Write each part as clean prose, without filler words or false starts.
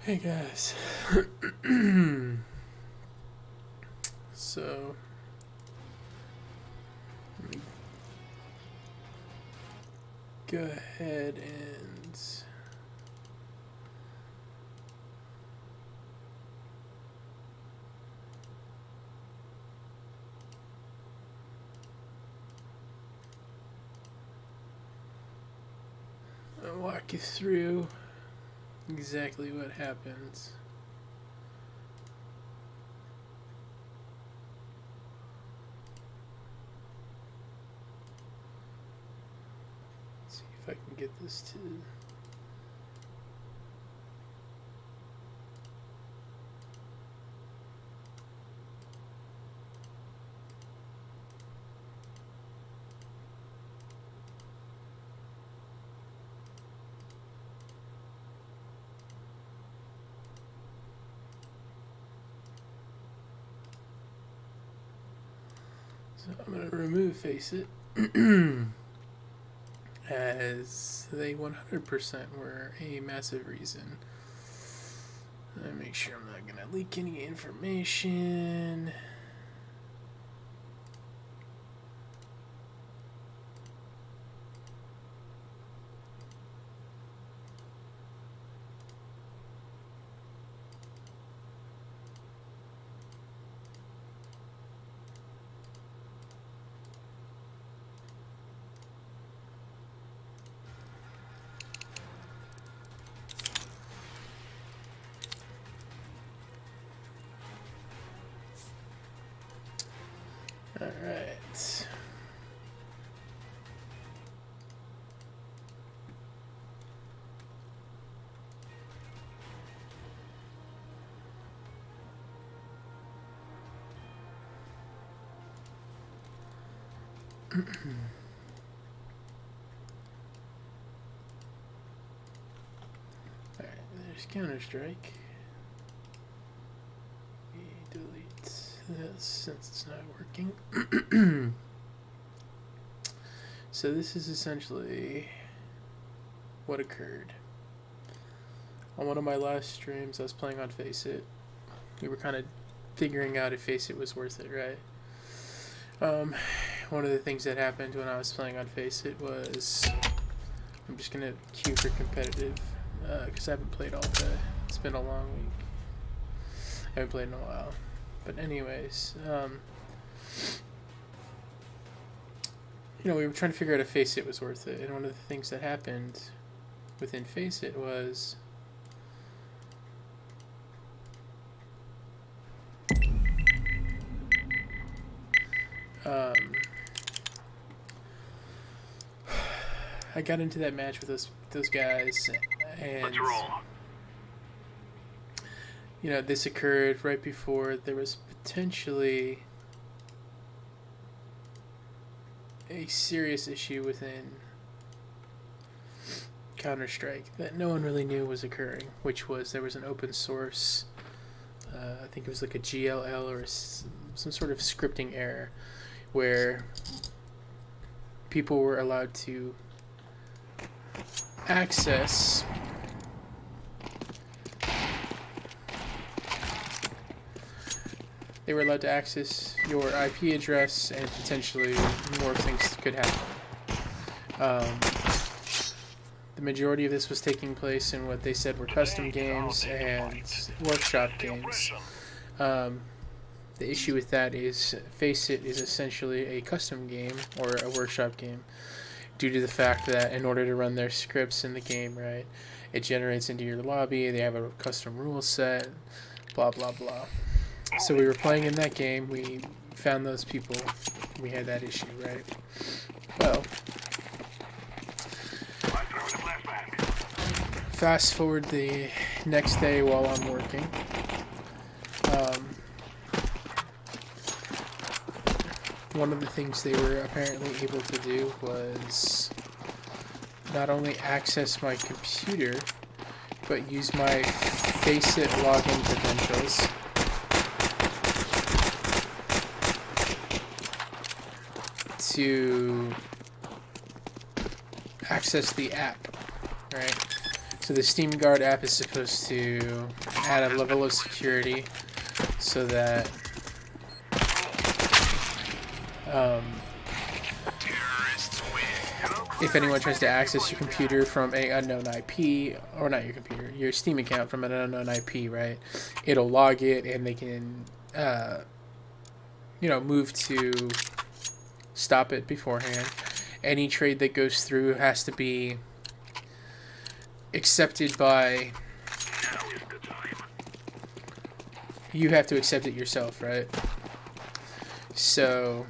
Hey guys. So, let me go ahead and I'll walk you through exactly what happens. See if I can get this to. So I'm going to remove Faceit as they 100% were a massive reason. Make sure I'm not going to leak any information. Alright. Alright, there's Counter-Strike. Delete this since it's not working. So this is essentially what occurred. On one of my last streams, I was playing on Faceit. We were kind of figuring out if Faceit was worth it, right? One of the things that happened when I was playing on Faceit was, I'm just gonna queue for competitive because I haven't played all day. It's been a long week. I haven't played in a while. But anyways, we were trying to figure out if Faceit was worth it. And one of the things that happened within Faceit was I got into that match with those guys, and let's roll. This occurred right before there was potentially a serious issue within Counter-Strike that no one really knew was occurring, which was there was an open source, I think it was like a GLL or some sort of scripting error where people were allowed to access your IP address, and potentially more things could happen. The majority of this was taking place in what they said were custom games and workshop games. The issue with that is Faceit is essentially a custom game or a workshop game due to the fact that in order to run their scripts in the game, right, it generates into your lobby, they have a custom rule set, blah, blah, blah. So we were playing in that game, we found those people, we had that issue, right? Well, fast forward the next day while I'm working. One of the things they were apparently able to do was not only access my computer, but use my Faceit login credentials to access the app, right? So the Steam Guard app is supposed to add a level of security so that if anyone tries to access your computer from a unknown IP, or not your computer, your Steam account from an unknown IP, right? It'll log it, and they can, move to stop it beforehand. Any trade that goes through has to be accepted by. You have to accept it yourself, right? So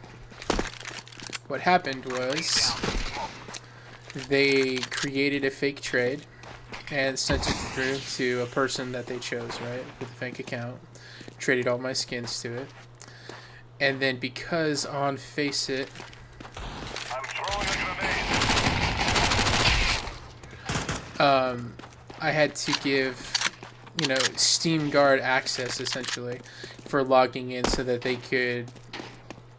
what happened was they created a fake trade and sent it through to a person that they chose, right, with a fake account, traded all my skins to it, and then because on Faceit I had to give Steam Guard access essentially for logging in so that they could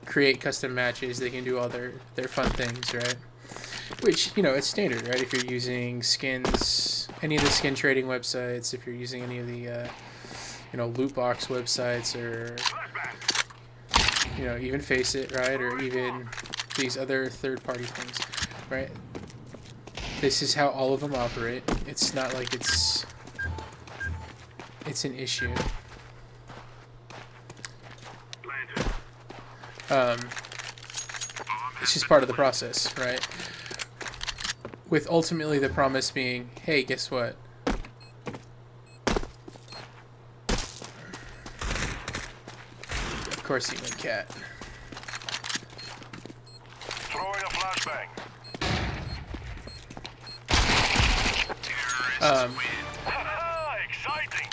create custom matches, they can do all their fun things, right? Which, it's standard, right? If you're using skins, any of the skin trading websites, if you're using any of the, loot box websites, or, even Faceit, right? Or even these other third-party things, right? This is how all of them operate. It's not like it's an issue. It's just part of the process, right? With ultimately the promise being, hey, guess what? Of course he went cat. Throwing a flashbang. Exciting.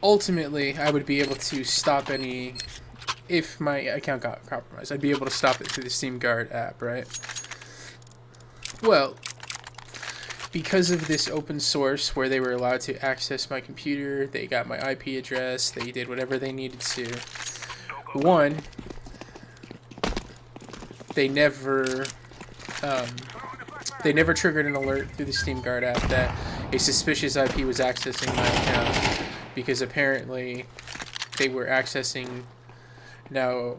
Ultimately, I would be able to stop any. If my account got compromised, I'd be able to stop it through the Steam Guard app, right? Well, because of this open source where they were allowed to access my computer, they got my IP address, they did whatever they needed to. One, they never triggered an alert through the Steam Guard app that a suspicious IP was accessing my account, because apparently they were accessing. Now,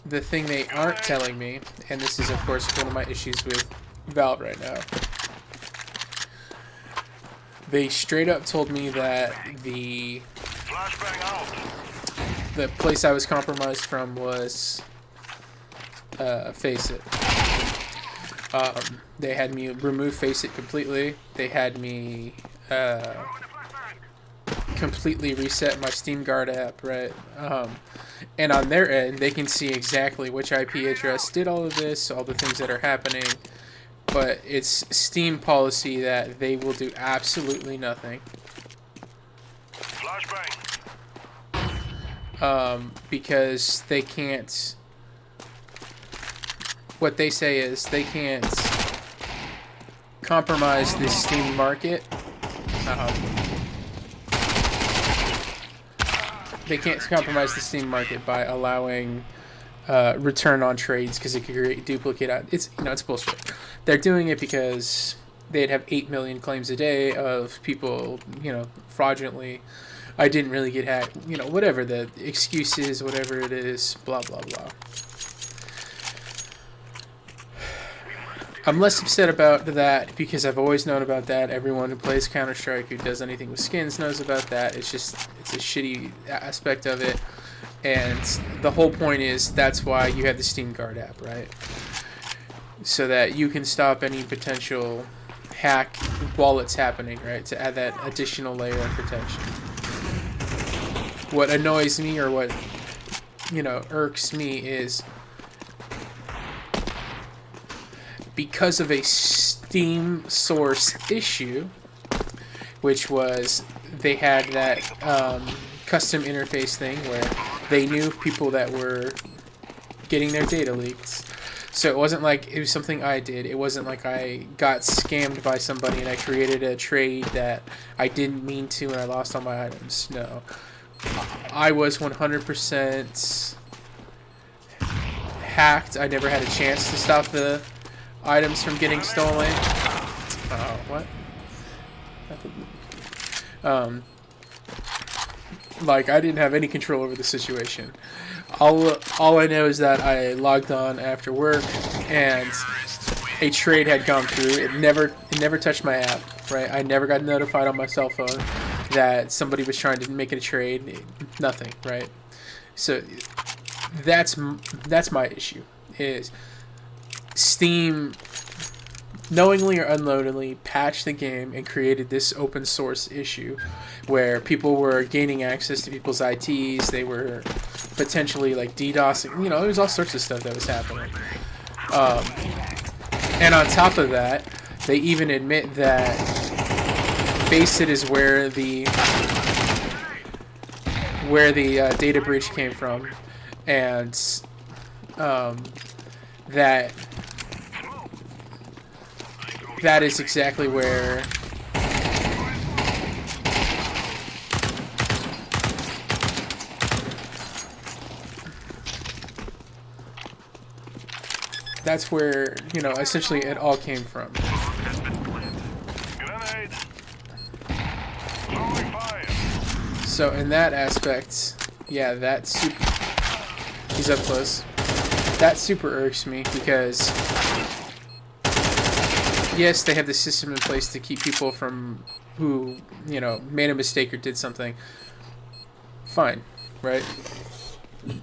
the thing they aren't telling me, and this is of course one of my issues with Valve right now, they straight up told me that the place I was compromised from was Faceit. They had me remove Faceit completely. They had me completely reset my Steam Guard app, right? And on their end, they can see exactly which IP address did all of this, all the things that are happening. But it's Steam policy that they will do absolutely nothing. Because they can't. What they say is they can't compromise the Steam market. They can't compromise the Steam market by allowing return on trades, because it could create duplicate. It's bullshit. They're doing it because they'd have 8 million claims a day of people, fraudulently. I didn't really get hacked. Whatever the excuse is, whatever it is, blah blah blah. I'm less upset about that because I've always known about that. Everyone who plays Counter-Strike, who does anything with skins, knows about that. It's a shitty aspect of it. And the whole point is that's why you have the Steam Guard app, right? So that you can stop any potential hack while it's happening, right? To add that additional layer of protection. What annoys me, or what, irks me, is because of a Steam source issue, which was they had that custom interface thing where they knew people that were getting their data leaked. So it wasn't like it was something I did. It wasn't like I got scammed by somebody and I created a trade that I didn't mean to and I lost all my items. No. I was 100% hacked. I never had a chance to stop the items from getting stolen. Oh, what? Like, I didn't have any control over the situation. All I know is that I logged on after work and a trade had gone through. It never touched my app, right? I never got notified on my cell phone that somebody was trying to make a trade. Nothing, right? So that's my issue. Is Steam knowingly or unknowingly patched the game and created this open source issue where people were gaining access to people's ITs. They were potentially like DDoSing. There was all sorts of stuff that was happening. And on top of that, they even admit that Faceit is where the data breach came from, and that is exactly where essentially it all came from. Grenade. Throwing fire. So in that aspect, yeah, he's up close. That super irks me because yes, they have the system in place to keep people from who, made a mistake or did something. Fine, right?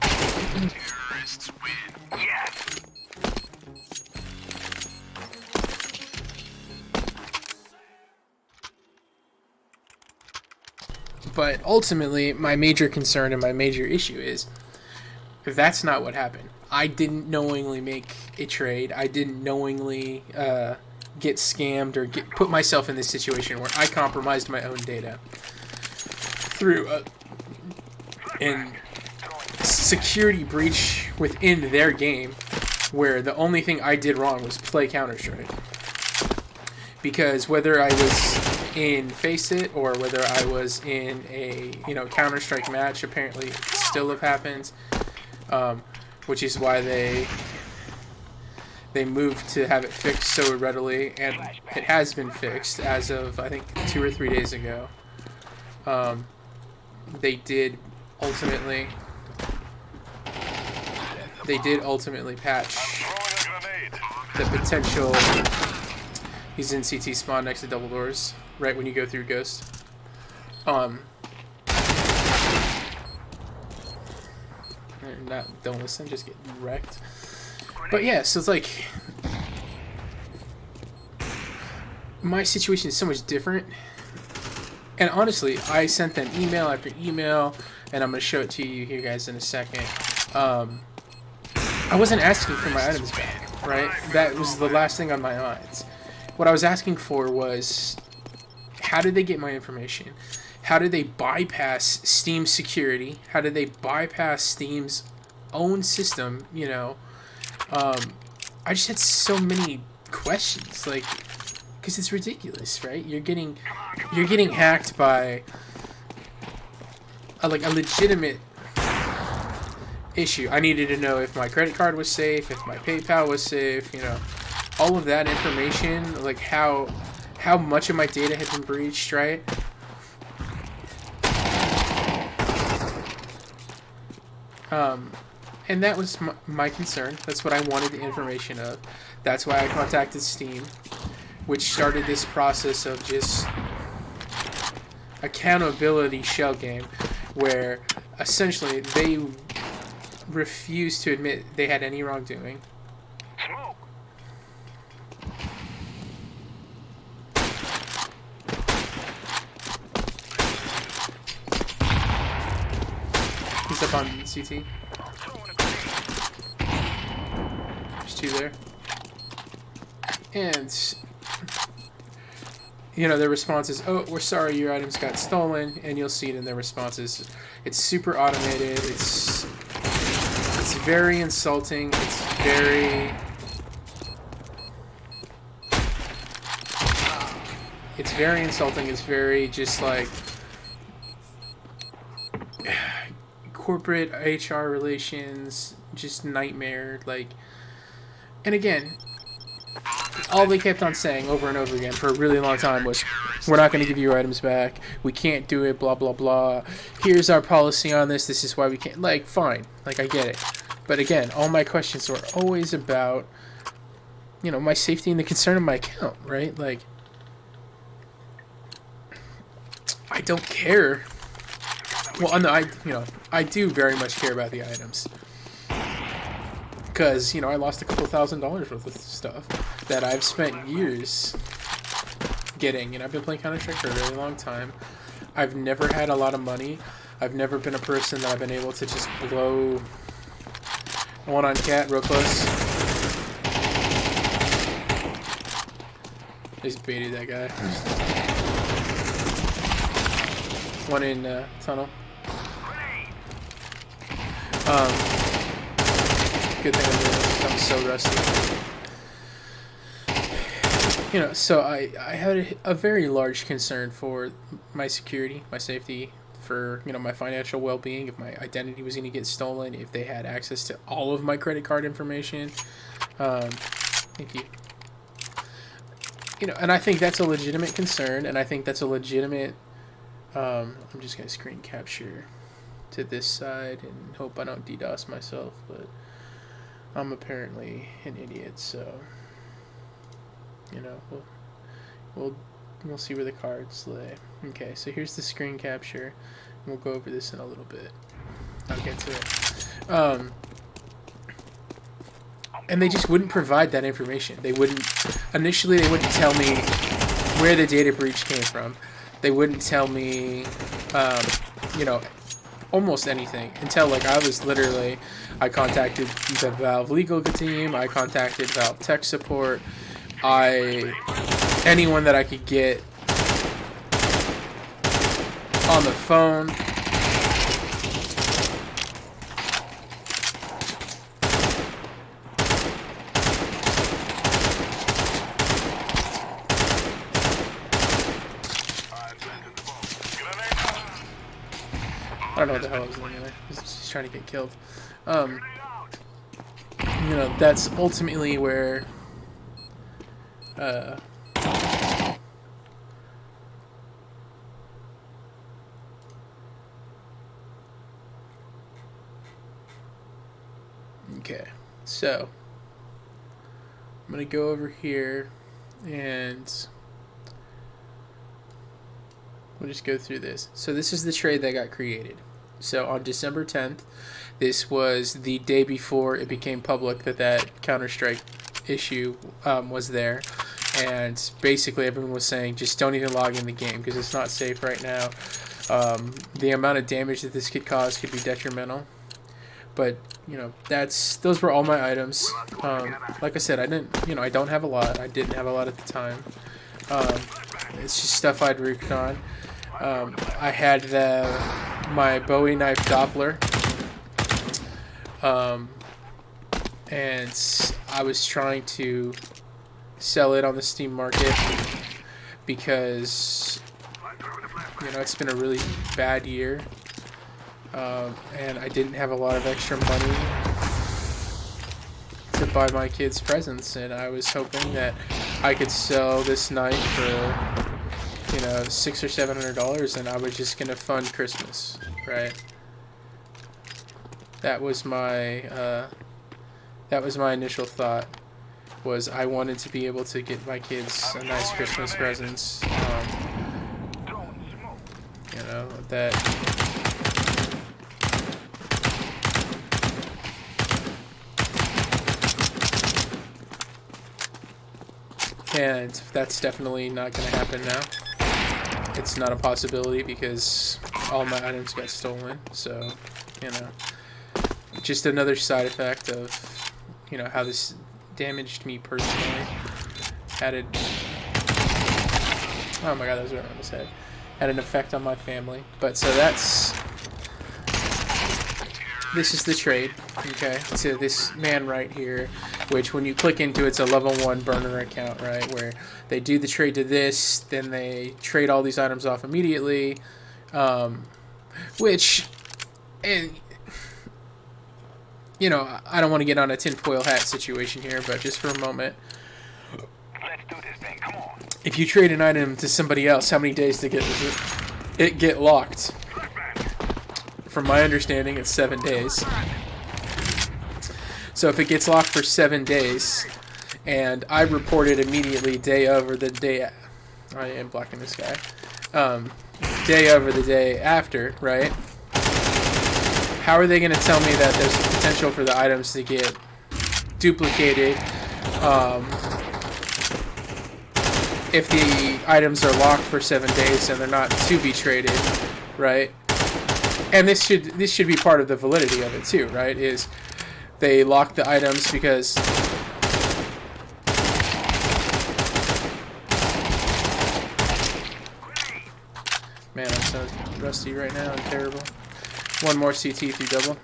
Terrorists win. Yes. But ultimately, my major concern and my major issue is that's not what happened. I didn't knowingly make a trade. I didn't knowingly get scammed or put myself in this situation where I compromised my own data through a security breach within their game where the only thing I did wrong was play Counter-Strike. Because whether I was in Faceit or whether I was in a Counter-Strike match, apparently it still have happened, which is why they moved to have it fixed so readily, and it has been fixed as of I think 2 or 3 days ago. They did ultimately patch the potential. He's in CT spawn next to double doors, right when you go through Ghost. Don't listen, just get wrecked. But yeah, so it's like my situation is so much different. And honestly, I sent them email after email, and I'm gonna show it to you guys in a second. I wasn't asking for my items back, right? That was the last thing on my minds. What I was asking for was, how did they get my information? How did they bypass Steam's security? How did they bypass Steam's own system? I just had so many questions, like, because it's ridiculous, right? You're getting hacked by a legitimate issue. I needed to know if my credit card was safe, if my PayPal was safe, all of that information, like how much of my data had been breached, right? And that was my concern. That's what I wanted the information of. That's why I contacted Steam, which started this process of just accountability shell game, where essentially they refused to admit they had any wrongdoing. Smoke. He's up on CT. There's 2 there. And their response is, "Oh, we're sorry, your items got stolen," and you'll see it in their responses. It's super automated. It's very insulting. It's very insulting. It's very just like corporate HR relations, just nightmare. Like, and again, all they kept on saying over and over again for a really long time was, we're not going to give you your items back. We can't do it, blah, blah, blah. Here's our policy on this. This is why we can't. Like, fine. Like, I get it. But again, all my questions were always about, you know, my safety and the concern of my account, right? Like, I don't care. Well, no, I do very much care about the items. Because, you know, I lost a couple $1,000s worth of stuff that I've spent years getting. And I've been playing Counter-Strike for a really long time. I've never had a lot of money. I've never been a person that I've been able to just blow one on cat real close. Just baited that guy. One in tunnel. Good thing I'm doing this. I'm so rusty. You know, so I had a very large concern for my security, my safety, for, you know, my financial well-being, if my identity was going to get stolen, if they had access to all of my credit card information. Thank you. You know, and I think that's a legitimate concern, and I think that's a legitimate... I'm just going to screen capture to this side and hope I don't DDoS myself, but I'm apparently an idiot, so, you know, we'll see where the cards lay. Okay, so here's the screen capture. We'll go over this in a little bit. I'll get to it. And they just wouldn't provide that information. They wouldn't, initially they wouldn't tell me where the data breach came from. They wouldn't tell me, you know, almost anything until, like, I contacted the Valve legal team, I contacted Valve tech support, anyone that I could get on the phone. I don't know what the hell I was doing there. I was just trying to get killed. You know, that's ultimately where okay, so I'm gonna go over here and we'll just go through this. So this is the trade that got created. So on December 10th, this was the day before it became public that Counter-Strike issue was there. And basically everyone was saying, just don't even log in the game because it's not safe right now. The amount of damage that this could cause could be detrimental. But, you know, those were all my items. Like I said, I don't have a lot. I didn't have a lot at the time. It's just stuff I'd worked on. I had my Bowie knife Doppler, and I was trying to sell it on the Steam market because, you know, it's been a really bad year, and I didn't have a lot of extra money to buy my kids presents, and I was hoping that I could sell this knife for, you know, $600 or $700, and I was just gonna fund Christmas, right? That was my initial thought. Was I wanted to be able to get my kids a nice Christmas presents. You know, that. And that's definitely not going to happen now. It's not a possibility because all my items got stolen. So, you know, just another side effect of, you know, how this damaged me personally. Oh my god, that was right on his head. Had an effect on my family. But so this is the trade, okay, to this man right here, which when you click into it's a level 1 burner account, right, where they do the trade to this, then they trade all these items off immediately, you know, I don't want to get on a tinfoil hat situation here, but just for a moment, Let's do this thing. Come on. if you trade an item to somebody else, how many days to get locked? From my understanding, it's 7 days. So if it gets locked for 7 days, and I report it immediately day of or the day, I am blocking this guy, day of or the day after, right? How are they going to tell me that there's a potential for the items to get duplicated if the items are locked for 7 days and they're not to be traded, right? And this should be part of the validity of it too, right? Is they lock the items because man, I'm so rusty right now. I'm terrible. One more CT through double.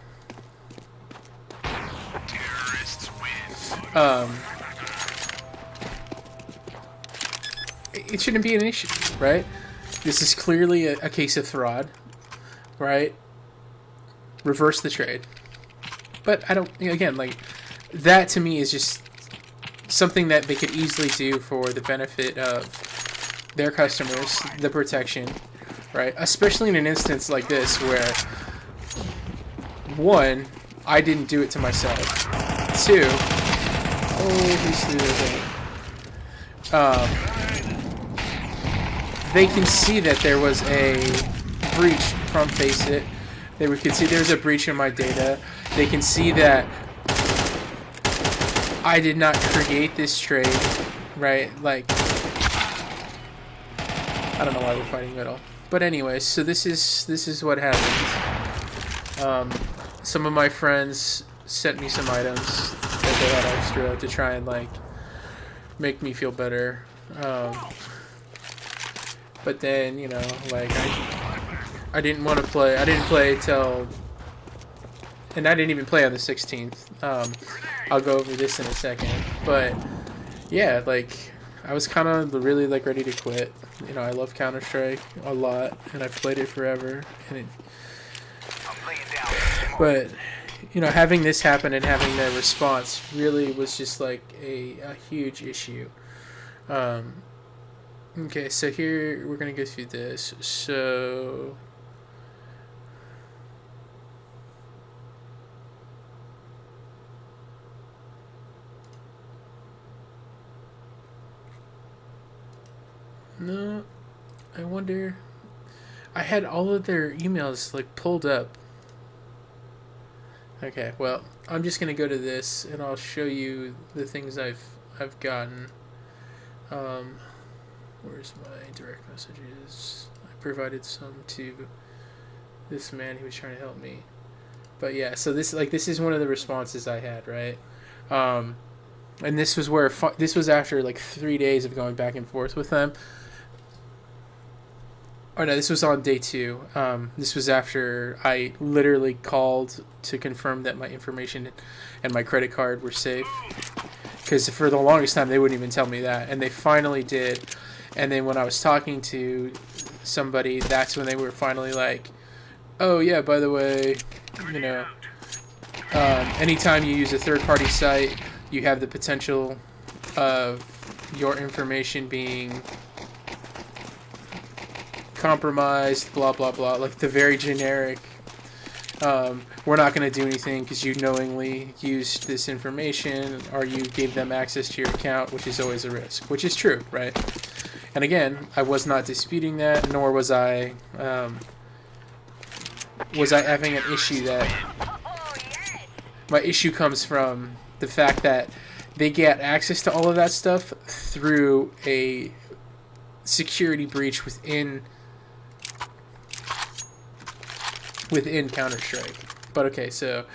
It shouldn't be an issue, right? This is clearly a case of fraud, right? Reverse the trade. But I don't, again, like, that to me is just something that they could easily do for the benefit of their customers, the protection, right? Especially in an instance like this where, one, I didn't do it to myself. Two, they can see that there was a breach from Faceit. They can see there's a breach in my data. They can see that I did not create this trade, right? Like, I don't know why we're fighting middle. But anyways, so this is what happened. Some of my friends sent me some items that they had extra to try and like make me feel better. But then, you know, like I didn't want to play. I didn't play till, and I didn't even play on the 16th. I'll go over this in a second. But yeah, like I was kind of really like ready to quit. You know, I love Counter-Strike a lot, and I've played it forever. And but you know, having this happen and having their response really was just like a huge issue. Okay, so here we're gonna go through this. So no, I wonder. I had all of their emails like pulled up. Okay, well, I'm just gonna go to this and I'll show you the things I've gotten. Where's my direct messages? I provided some to this man who was trying to help me. But yeah, so this is one of the responses I had, right? And this was where this was after like 3 days of going back and forth with them. Oh no, this was on day 2. This was after I literally called to confirm that my information and my credit card were safe. Because for the longest time they wouldn't even tell me that, and they finally did. And then when I was talking to somebody, that's when they were finally like, "Oh yeah, by the way, you know, anytime you use a third-party site, you have the potential of your information being compromised, blah blah blah," like the very generic, we're not going to do anything because you knowingly used this information or you gave them access to your account, which is always a risk, which is true, right? And again, I was not disputing that, nor was I having an issue. That my issue comes from the fact that they get access to all of that stuff through a security breach within Counter-Strike. But okay, so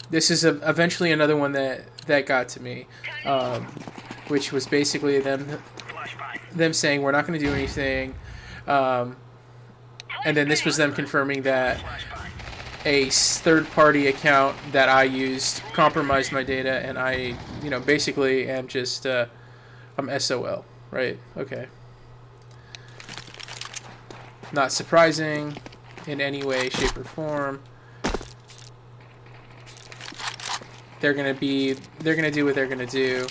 this is eventually another one that got to me, which was basically them saying we're not going to do anything, and then this was them confirming that a third-party account that I used compromised my data, and I, you know, basically am just I'm SOL, right? Okay. Not surprising in any way, shape, or form. they're gonna do what they're gonna do.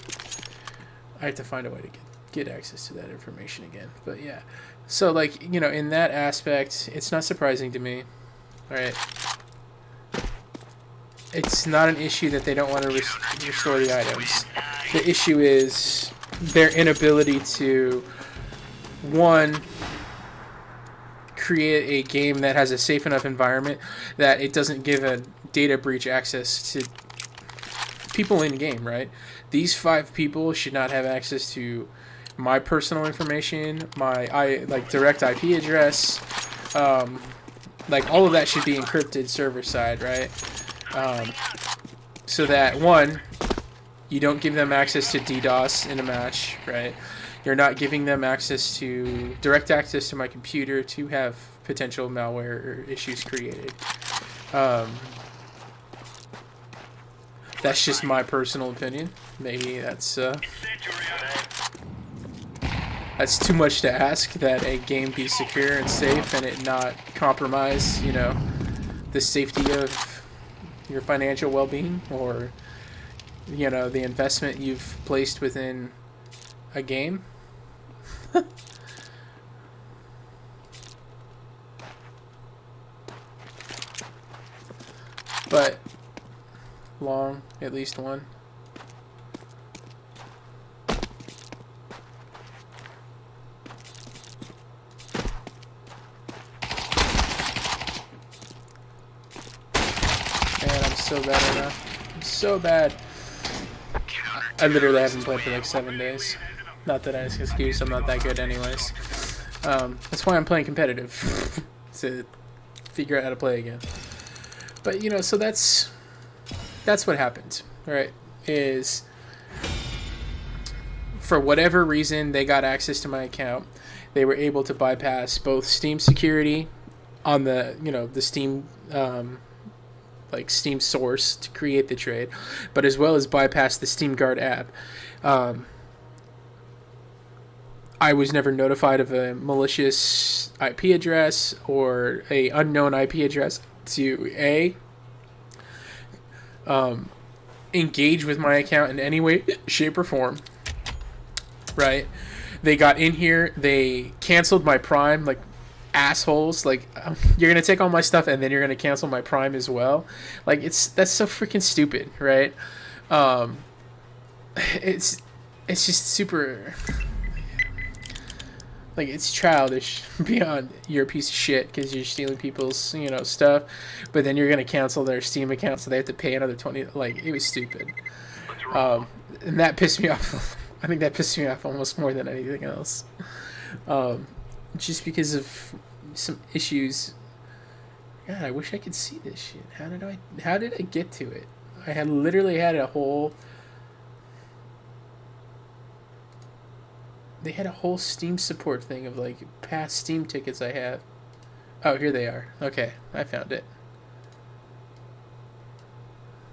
I have to find a way to get access to that information again. But yeah, so like, you know, in that aspect, it's not surprising to me. All right, it's not an issue that they don't want to restore the items. The issue is their inability to, one, create a game that has a safe enough environment that it doesn't give a data breach access to people in game, right? These 5 people should not have access to my personal information, my direct IP address, like all of that should be encrypted server side, right? So that, one, you don't give them access to DDoS in a match, right? You're not giving them direct access to my computer to have potential malware or issues created. That's just my personal opinion. Maybe that's too much to ask, that a game be secure and safe and it not compromise, you know, the safety of your financial well-being, or, you know, the investment you've placed within a game. But long, at least one. Man, I'm so bad right now. I'm so bad. I literally haven't played for like 7 days. Not that that's an excuse, I'm not that good anyways. That's why I'm playing competitive. To figure out how to play again. But, you know, so that's what happened, right? Is, for whatever reason, they got access to my account. They were able to bypass both Steam security on the, you know, the Steam, like Steam source to create the trade, but as well as bypass the Steam Guard app. I was never notified of a malicious IP address or a unknown IP address to engage with my account in any way, shape, or form. Right? They got in here, they canceled my Prime, like assholes. Like, you're gonna take all my stuff and then you're gonna cancel my Prime as well. Like, that's so freaking stupid, right? It's just super. Like, it's childish beyond you're a piece of shit because you're stealing people's, you know, stuff, but then you're gonna cancel their Steam account so they have to pay another $20. Like, it was stupid, and that pissed me off. I think that pissed me off almost more than anything else, just because of some issues. God, I wish I could see this shit. How did I get to it? I had literally had a whole. They had a whole Steam support thing of like past Steam tickets I have. Oh, here they are. Okay, I found it.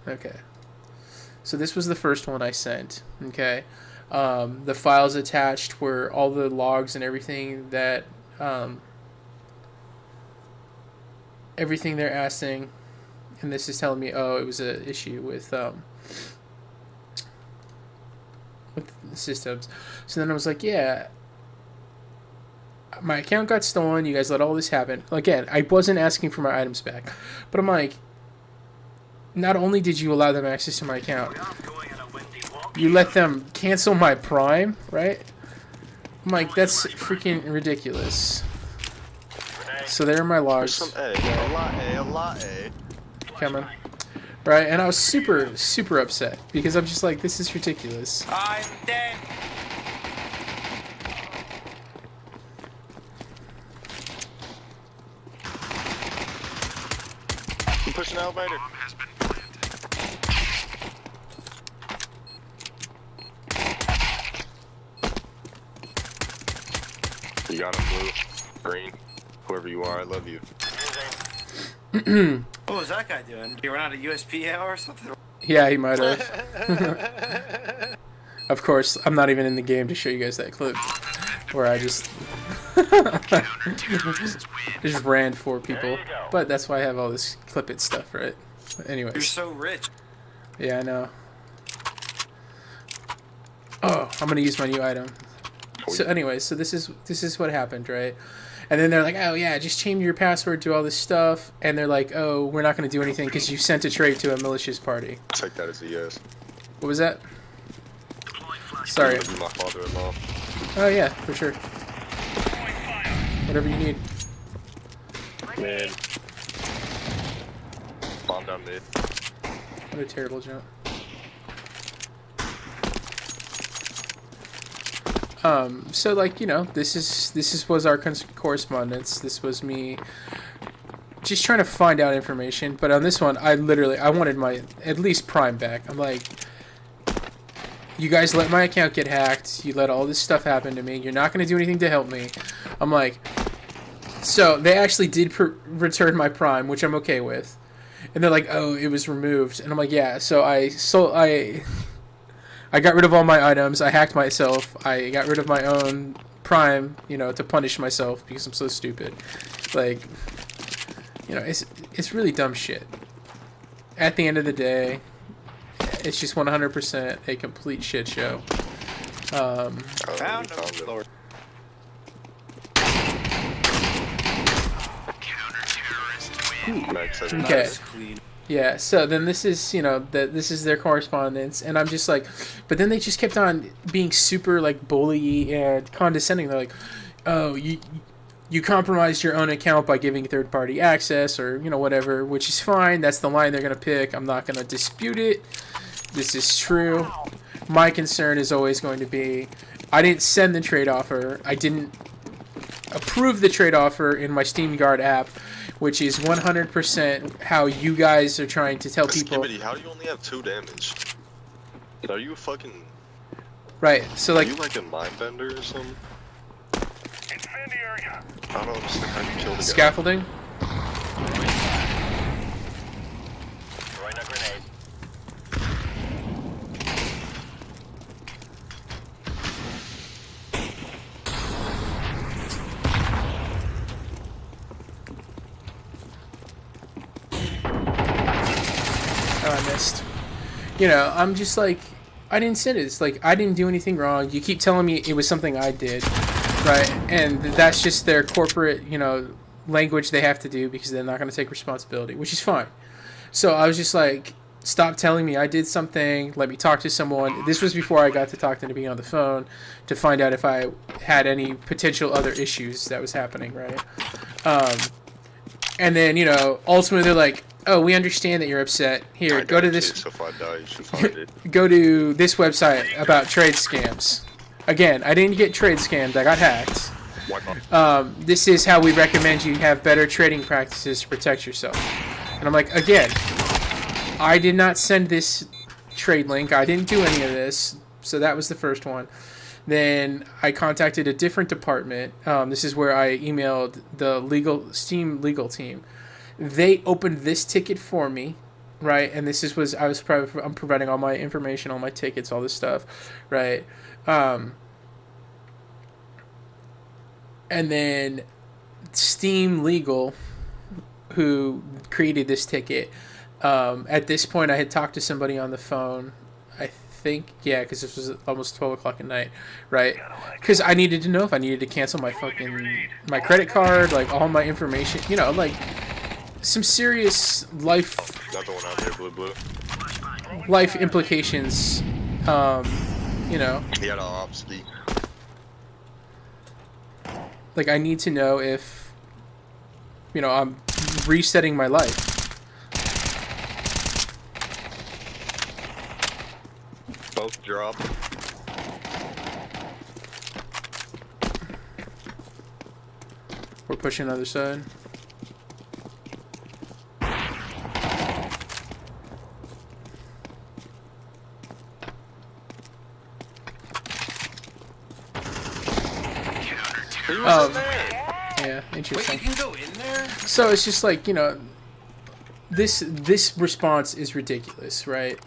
Okay. So this was the first one I sent. Okay. The files attached were all the logs and everything that everything they're asking, and this is telling me, oh, it was an issue with the systems. So then I was like, yeah, my account got stolen, you guys let all this happen. Again, I wasn't asking for my items back, but I'm like, not only did you allow them access to my account, you let them cancel my Prime, right? I'm like, that's freaking ridiculous. So there are my logs. Some A, a lot A. Coming. Right, and I was super, super upset because I'm just like, this is ridiculous. I'm dead. I'm pushing an elevator. You got him, blue, green, whoever you are, I love you. What was that guy doing? Did he run out of USP ammo or something? Yeah, he might have. Of course, I'm not even in the game to show you guys that clip where I just just ran 4 people. But that's why I have all this clip it stuff, right? Anyways. You're so rich. Yeah, I know. Oh, I'm gonna use my new item. So anyway, so this is what happened, right? And then they're like, oh yeah, just change your password to all this stuff. And they're like, oh, we're not gonna do anything because you sent a trade to a malicious party. Take that as a yes. What was that? Sorry. That'd be my father-in-law. Oh yeah, for sure. Whatever you need. Man. Bomb down mid. What a terrible jump. So like, you know, this was our correspondence. This was me just trying to find out information. But on this one, I wanted my at least Prime back. I'm like, you guys let my account get hacked. You let all this stuff happen to me. You're not going to do anything to help me. I'm like, so they actually did return my Prime, which I'm okay with. And they're like, oh, it was removed. And I'm like, yeah. So I got rid of all my items. I hacked myself. I got rid of my own Prime, you know, to punish myself because I'm so stupid. Like, you know, it's really dumb shit. At the end of the day, it's just 100% a complete shit show. Found found him. it. Lord. Max said Okay. Nice, clean. Yeah, so then this is, you know, this is their correspondence, and I'm just like, but then they just kept on being super, like, bully and condescending. They're like, oh, you compromised your own account by giving third-party access, or, you know, whatever, which is fine. That's the line they're going to pick. I'm not going to dispute it. This is true. My concern is always going to be, I didn't send the trade offer. I didn't approve the trade offer in my Steam Guard app, which is 100% how you guys are trying to tell people. Skibbity, how do you only have 2 damage? Are you a fucking... Right, so Are like, you like a mind bender or something? Incendiary. I don't understand how you killed a guy. scaffolding. Throwing a grenade. Oh, I missed. You know, I'm just like, I didn't send it. It's like, I didn't do anything wrong. You keep telling me it was something I did, right? And that's just their corporate, you know, language they have to do because they're not going to take responsibility, which is fine. So I was just like, stop telling me I did something. Let me talk to someone. This was before I got to talk to them on the phone to find out if I had any potential other issues that was happening, right? And then, you know, ultimately they're like, oh, we understand that you're upset. Here, I go to got this. it, so if I die, you should find it. Go to this website about trade scams. Again, I didn't get trade scammed. I got hacked. Why not? This is how we recommend you have better trading practices to protect yourself. And I'm like, again, I did not send this trade link. I didn't do any of this. So that was the first one. Then I contacted a different department. This is where I emailed the Steam legal team. They opened this ticket for me, right? And this is I'm providing all my information, all my tickets, all this stuff, right? And then Steam Legal, who created this ticket, at this point I had talked to somebody on the phone, I think, yeah, because this was almost 12 o'clock at night, right? Because I needed to know if I needed to cancel my credit card, like all my information, you know, like some serious life Another one out there, blue. implications, you know. He had an obski. Like, I need to know if, you know, I'm resetting my life. Both drop. We're pushing other side. Yeah, Wait, interesting. you can go in there? So it's just like, you know, this response is ridiculous, right?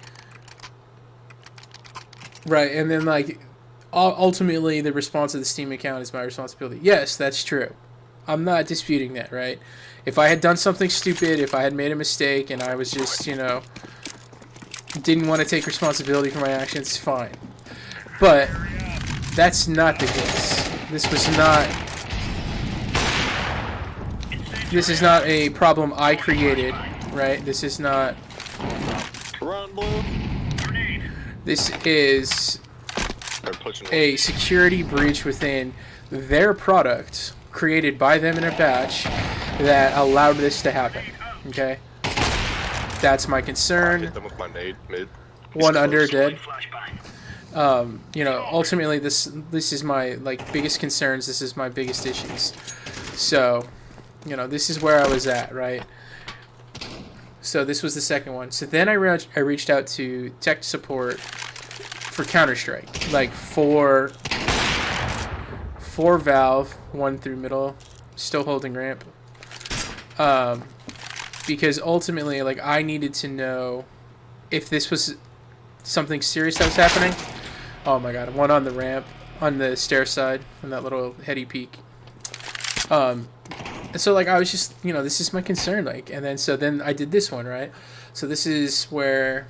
Right, and then like ultimately the response of the Steam account is my responsibility. Yes, that's true. I'm not disputing that, right? If I had done something stupid, if I had made a mistake and I was just, you know, didn't want to take responsibility for my actions, fine. But that's not the case. This is not a problem I created, right? This is not. Run, blue. This is They're pushing. a security breach within their product created by them in a batch that allowed this to happen. Okay? That's my concern. Hit them with my nade mid. One under dead. You know, ultimately this is my like biggest concerns. This is my biggest issues. So, you know, this is where I was at, right? So this was the second one. So then I reached out to tech support for Counter-Strike, like for Valve, 1 through middle, still holding ramp. Because ultimately, like, I needed to know if this was something serious that was happening. Oh my god, one on the ramp, on the stair side, on that little heady peak. And so, like, I was just, you know, this is my concern, like, and then I did this one, right? So this is where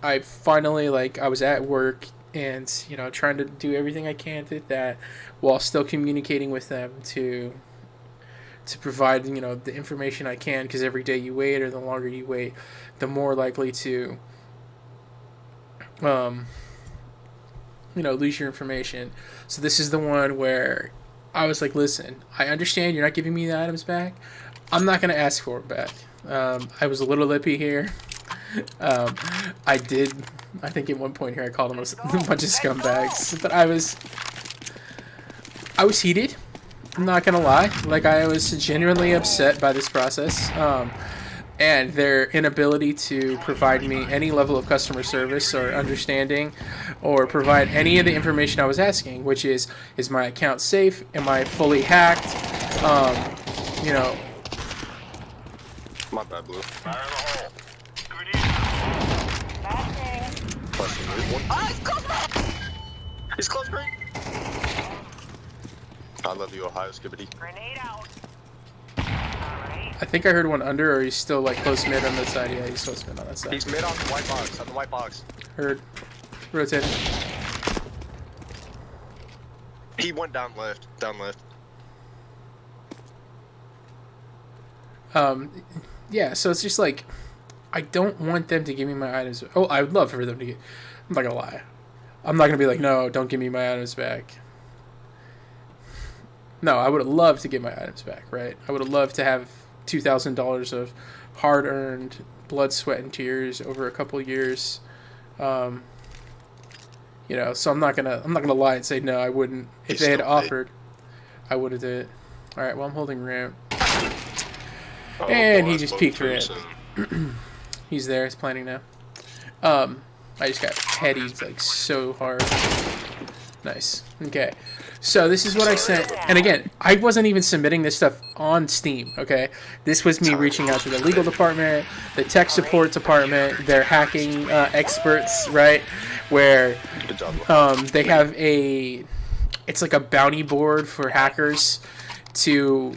I finally, like, I was at work and, you know, trying to do everything I can to that while still communicating with them to provide, you know, the information I can, because every day you wait or the longer you wait, the more likely to, you know, lose your information. So this is the one where I was like, listen, I understand you're not giving me the items back. I'm not going to ask for it back. I was a little lippy here. I think at one point here I called them a bunch of scumbags. But I was heated. I'm not going to lie. Like, I was genuinely upset by this process. And their inability to provide me any level of customer service or understanding or provide any of the information I was asking, which is my account safe? Am I fully hacked? You know. My bad, blue. Fire in the hole. Flashing mid. One. He's close, green. I love you, Ohio Skibbity. Grenade out. I think I heard one under, or he's still like close mid on that side. Yeah, he's close mid on that side. He's mid on the white box. On the white box. Heard. Rotating. He went down left. Down left. Yeah, so it's just like, I don't want them to give me my items. Oh, I would love for them to get. I'm not gonna lie. I'm not gonna be like, no, don't give me my items back. No, I would have loved to get my items back, right? I would have loved to have $2,000 of hard-earned blood, sweat, and tears over a couple years. You know, so I'm not gonna lie and say no, I wouldn't. If they had offered, I would have did it. All right, well, I'm holding ramp. Oh, And he that's just both peeked too red. soon. He's there. He's planning now. I just got headied like so hard. Nice. Okay. So this is what I sent. And again, I wasn't even submitting this stuff on Steam, okay? This was me reaching out to the legal department, the tech support department, their hacking experts, right? Where Good job. they have it's like a bounty board for hackers to,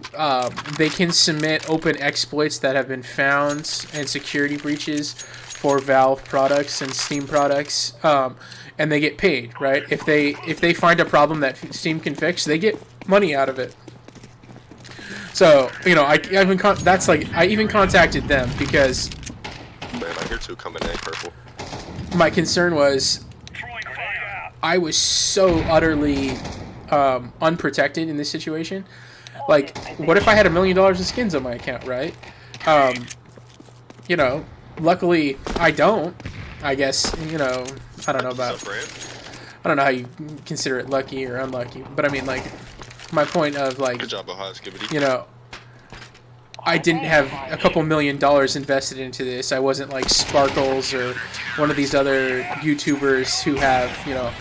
they can submit open exploits that have been found and security breaches for Valve products and Steam products, and they get paid, right? If they find a problem that Steam can fix, they get money out of it. So, you know, I even contacted them because Man, I hear two coming in purple. my concern was I was so utterly unprotected in this situation. Like, what if I had $1 million of skins on my account, right? You know, luckily I don't. I guess, you know, I don't know about, What's up, Brand? I don't know how you consider it lucky or unlucky, but I mean, like, my point of, like, Good job, Ohio Skibbity. you know, I didn't have a couple $1 million invested into this. I wasn't like Sparkles or one of these other YouTubers who have, you know,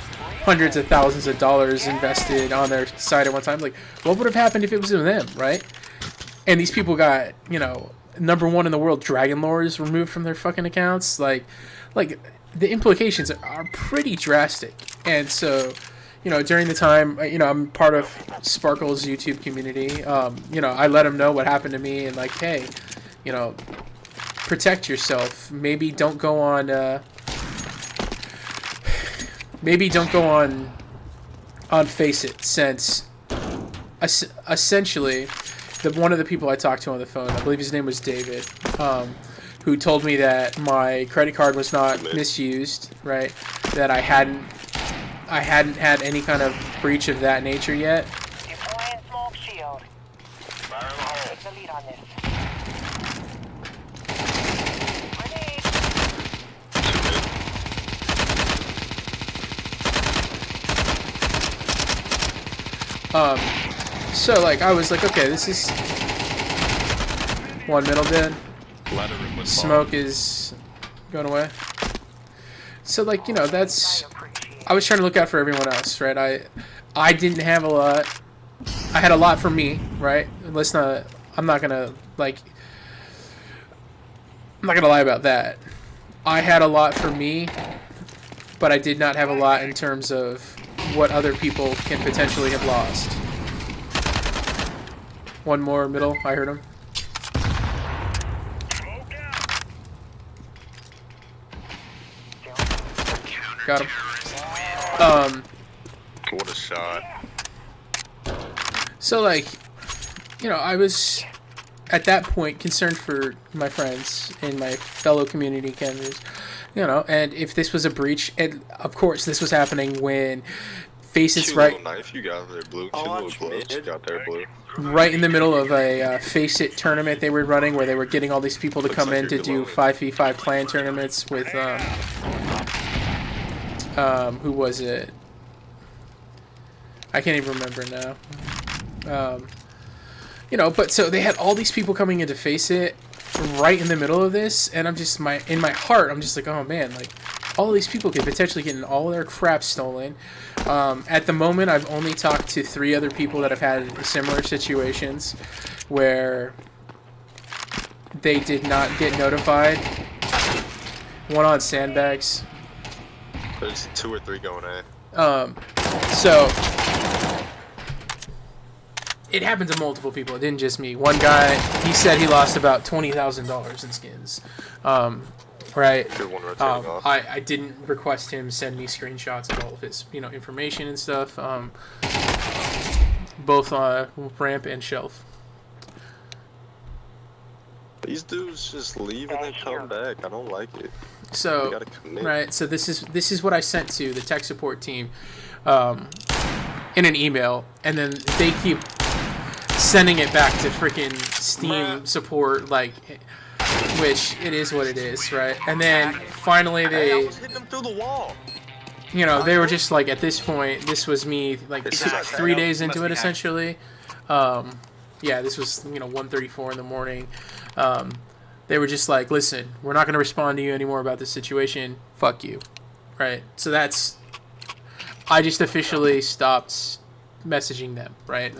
hundreds of thousands of dollars invested on their site at one time. Like, what would have happened if it was them, right? And these people got, you know, #1 in the world Dragon Lores removed from their fucking accounts. Like the implications are pretty drastic. And so, you know, during the time, you know, I'm part of Sparkle's YouTube community. You know, I let them know what happened to me and like, hey, you know, protect yourself. Maybe don't go on maybe don't go on Faceit, since essentially one of the people I talked to on the phone, I believe his name was David, who told me that my credit card was not misused, right? That I hadn't had any kind of breach of that nature yet. Deploying smoke shield. Fire in the hole. Take the lead on this. Grenade. So like I was like, okay, this is one middle dead. Ladder room with Smoke is going away. So like, you know, that's, I was trying to look out for everyone else, right? I didn't have a lot. I had a lot for me, right? I'm not gonna lie about that. I had a lot for me, but I did not have a lot in terms of what other people can potentially have lost. One more middle, I heard him. Got him. what a shot. So like, you know, I was at that point concerned for my friends and my fellow community campers, you know, and if this was a breach, and of course this was happening when Faceit's Cute right little knife you got there, Blue. Oh, Cute little watch gloves you mid. got there, Blue. right in the middle of a Faceit tournament they were running, where they were getting all these people to Looks come like in to you're do glowing. 5v5 clan tournaments with who was it? I can't even remember now. You know, but so they had all these people coming in to Faceit right in the middle of this, and I'm just in my heart, I'm just like, oh man, like all these people could potentially get all their crap stolen. At the moment, I've only talked to 3 other people that have had similar situations where they did not get notified. One on sandbags. There's 2 or 3 going in. So it happened to multiple people. It didn't just me. One guy, he said he lost about $20,000 in skins. Right. Good one rotating off. I didn't request him send me screenshots of all of his, you know, information and stuff. Both ramp and shelf. These dudes just leave and then come back. I don't like it. You So gotta commit. right. So this is what I sent to the tech support team in an email, and then they keep sending it back to freaking Steam support, like, which it is what it is, right? And then finally Hey, I they, was hitting them through the wall. you know, they were just like, at this point, this was me like It's 3 days must into it be essentially. Yeah, this was, you know, 1:34 in the morning. They were just like, listen, we're not going to respond to you anymore about this situation. Fuck you, right? So that's, I just officially stopped messaging them, right?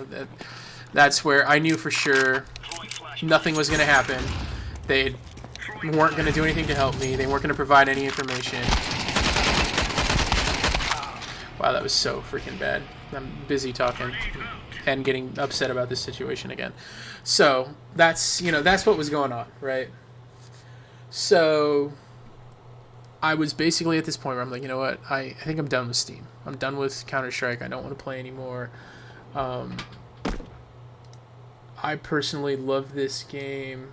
That's where I knew for sure nothing was going to happen. They weren't going to do anything to help me. They weren't going to provide any information. Wow, that was so freaking bad. I'm busy talking and getting upset about this situation again. So that's, you know, that's what was going on, right? So I was basically at this point where I'm like, you know what? I think I'm done with Steam. I'm done with Counter-Strike. I don't want to play anymore. I personally love this game.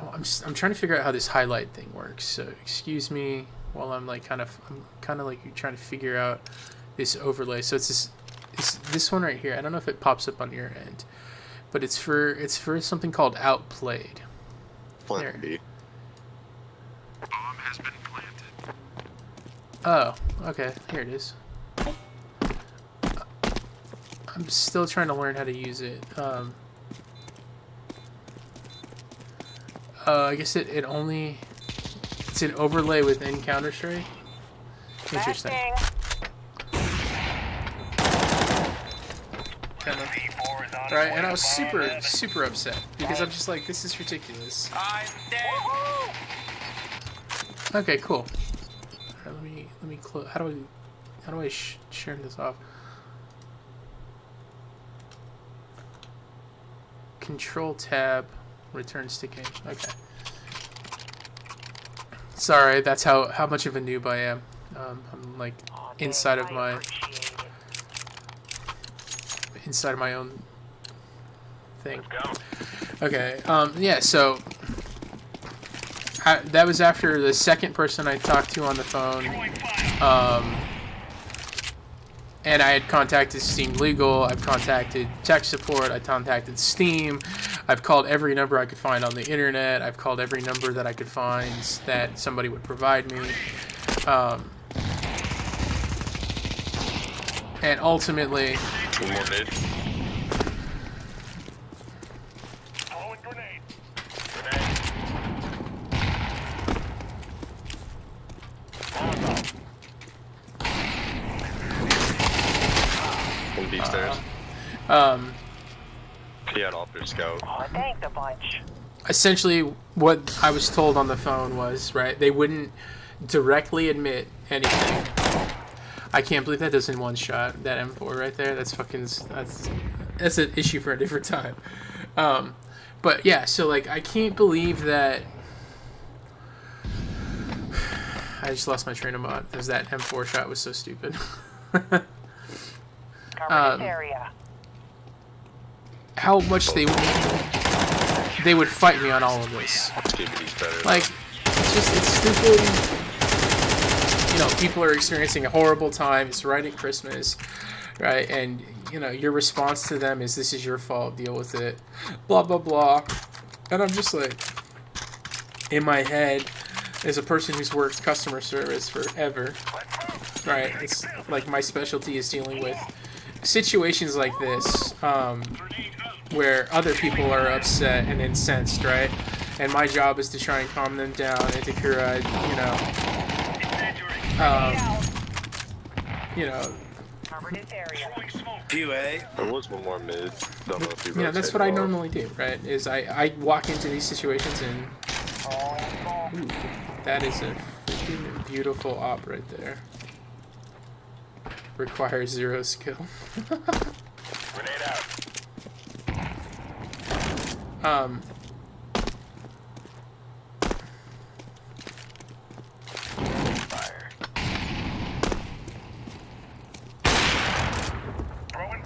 Oh, I'm trying to figure out how this highlight thing works. So excuse me while I'm kind of like trying to figure out this overlay. So it's this one right here. I don't know if it pops up on your end, but it's for something called Outplayed. Plant B. Oh, okay. Here it is. I'm still trying to learn how to use it. I guess it's an overlay within Counter-Strike. Interesting. Kinda. Right, and I was super upset because I'm just like, this is ridiculous. I'm dead. Okay, cool. All right, let me close. How do I share this off? Control tab, returns to game. Okay. Sorry, that's how much of a noob I am. I'm like Aw, inside Dave, of I my appreciate it. inside of my own thing. Let's go. Okay. Yeah. So that was after the second person I talked to on the phone. And I had contacted Steam Legal. I've contacted tech support. I contacted Steam. I've called every number I could find on the internet. I've called every number that I could find that somebody would provide me. And ultimately, One more mid. Throwing grenade. Grenade. Molotov. One B stairs. He had off their scout. Aw, thank the bunch. essentially what I was told on the phone was, right, they wouldn't directly admit anything. I can't believe that doesn't one shot that M4 right there. That's fucking that's an issue for a different time. But yeah, so like I can't believe that I just lost my train of thought because that M4 shot was so stupid. Cover this area. How much they would fight me on all of this. Skibbity's better. Like, it's stupid. You know, people are experiencing a horrible time. It's right at Christmas, right? And, you know, your response to them is, this is your fault, deal with it. Blah, blah, blah. And I'm just like, in my head, as a person who's worked customer service forever, right? It's like my specialty is dealing with situations like this, where other people are upset and incensed, right? And my job is to try and calm them down and to provide, Cover this area. PUA. There was one more mid. Don't know if he that's rotated what I off. normally do, right? Is I walk into these situations and ooh, that is a freaking beautiful op right there. Requires 0 skill. Grenade out. Fire. Throwing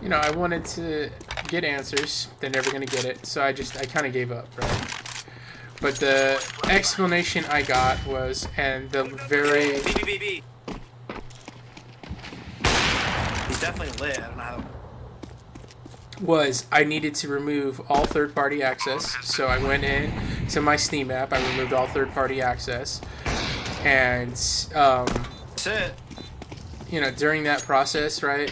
You know, I wanted to get answers. They're never gonna get it, so I kind of gave up, right? But the explanation I got was, and the very B. He's definitely lit. I don't know how. was I needed to remove all third-party access. So I went in to my Steam app. I removed all third-party access, and That's it. you know, during that process, right,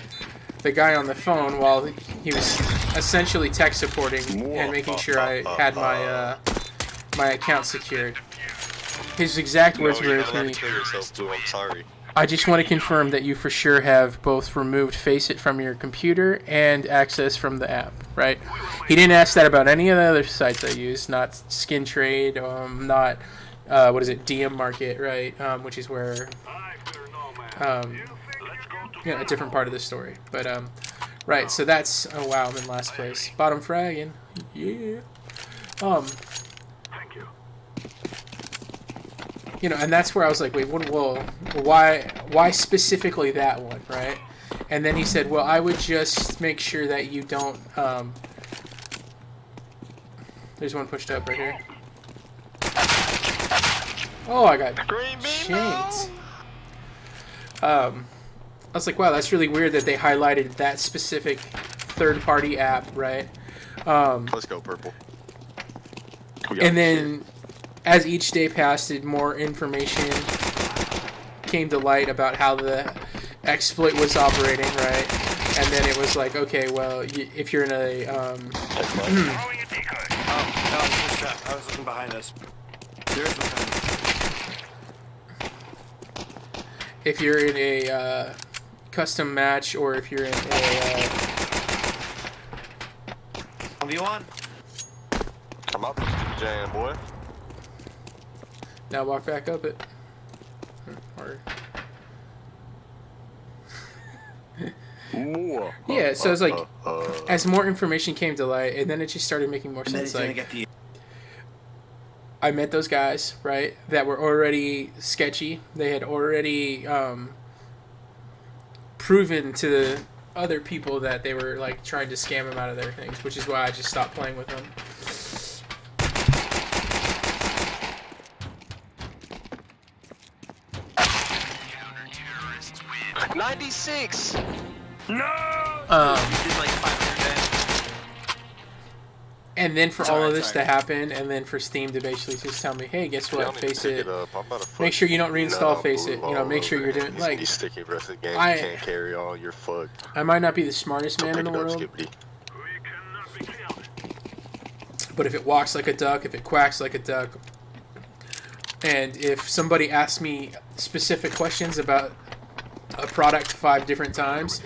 the guy on the phone, while he was essentially tech supporting and making sure I had my my account secured, his exact words No, were you to don't have me, to kill yourself, Blue. I'm sorry. I just want to confirm that you for sure have both removed Faceit from your computer and access from the app, right? He didn't ask that about any of the other sites I used, not Skin Trade, not, DM Market, right? Which is where, a different part of the story. But, right, so that's, oh wow, I'm in last place. Bottom fragging, yeah. You know, and that's where I was like, wait, why specifically that one, right? And then he said, well, I would just make sure that you don't, there's one pushed up right here. Oh, I got shanked. I was like, wow, that's really weird that they highlighted that specific third-party app, right? Let's go, purple. We got And this then, as each day passed, more information came to light about how the exploit was operating, right? And then it was like, okay, well, if you're in a, throwing a decoy. Oh, no, it's trap. I was looking behind us. There's one coming. if you're in a custom match, or if you're in a, 1v1. Come up, Stevie Jam, boy. now walk back up it. Yeah, so it's like, as more information came to light, and then it just started making more And then sense. he's gonna Like, get the I met those guys, right, that were already sketchy. They had already proven to the other people that they were like trying to scam them out of their things, which is why I just stopped playing with them. 96. Um, did like 500 damage. and then for all Sorry, of this sorry. to happen, and then for Steam to basically just tell me, hey, guess what, Y'all need to Face pick It. up. I'm about to Make sure you don't reinstall Face It. Nah, You know, make sure you're doing these, like. these sticky wrestling games. I- You can't carry on. You're fucked. I might not be the smartest Don't man in pick the it up, world, Skippity. but if it walks like a duck, if it quacks like a duck, and if somebody asks me specific questions about a product 5 different times,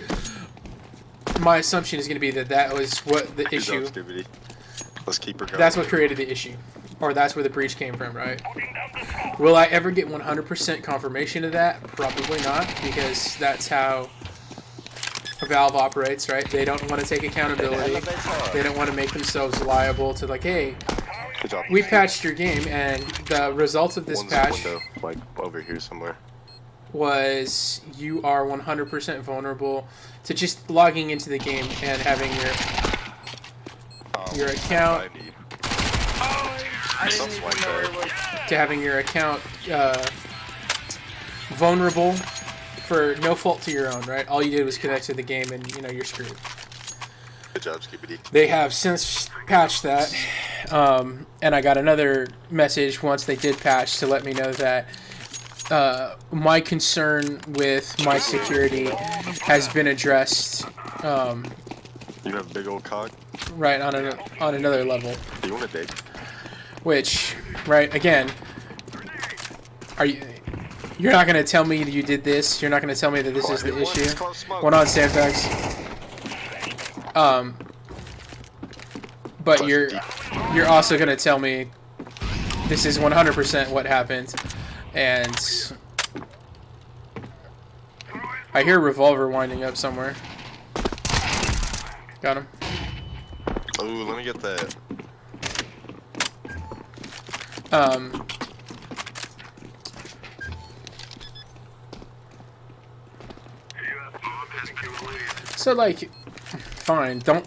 my assumption is going to be that that was what the Good issue. job, Skippity. Let's keep her going. That's what created the issue, or that's where the breach came from, right? Will I ever get 100% confirmation of that? Probably not, because that's how Valve operates, right? They don't want to take accountability. They don't want to make themselves liable to like, hey, Good job. we patched your game, and the result of this One's patch window, like over here somewhere. was you are 100% vulnerable to just logging into the game and having your account I need. I didn't Something even like know where that. it was. to having your account vulnerable for no fault to your own, right? All you did was connect to the game, and you know you're screwed. Good job, Skippity. They have since patched that, and I got another message once they did patch to let me know that my concern with my security has been addressed, You have a big old cock. right on another level. Do you want a dick? Which, right, again, you're not gonna tell me you did this. You're not gonna tell me that this is the issue. One on Sandbags. But you're also gonna tell me this is 100% what happened, and I hear Revolver winding up somewhere. Got him. Oh, let me get that. So like, fine. Don't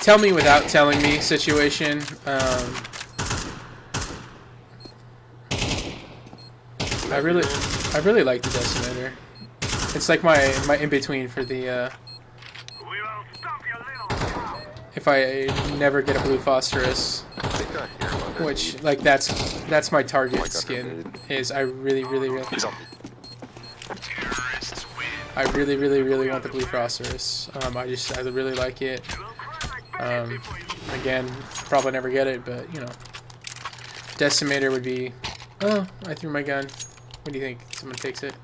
tell me without telling me situation. I really like the Decimator. It's like my in between for the if I never get a blue phosphorus, I think I hear him underneath. which like that's my target Like skin. underneath. Is I really He's on me. really want the blue phosphorus. I really like it. Again, probably never get it, but you know, Decimator would be. Oh, I threw my gun. What do you think? Someone takes it.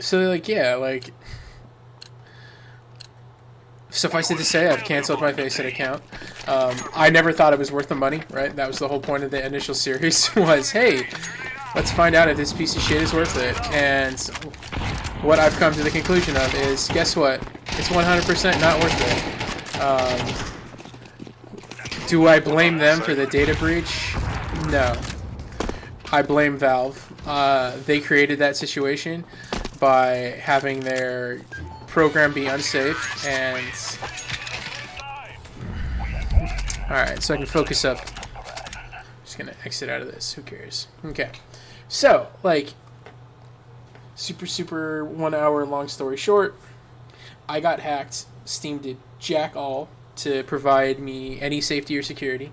So like yeah, like suffice it to say, I've canceled my Faceit account. I never thought it was worth the money. Right, that was the whole point of the initial series. Was hey, let's find out if this piece of shit is worth it. And what I've come to the conclusion of is, guess what? It's 100% not worth it. Do I blame them for the data breach? No. I blame Valve. They created that situation by having their program be unsafe and... Alright, so I can focus up. Just gonna exit out of this. Who cares? Okay. So, like, super 1 hour long story short, I got hacked. Steam did jack all to provide me any safety or security.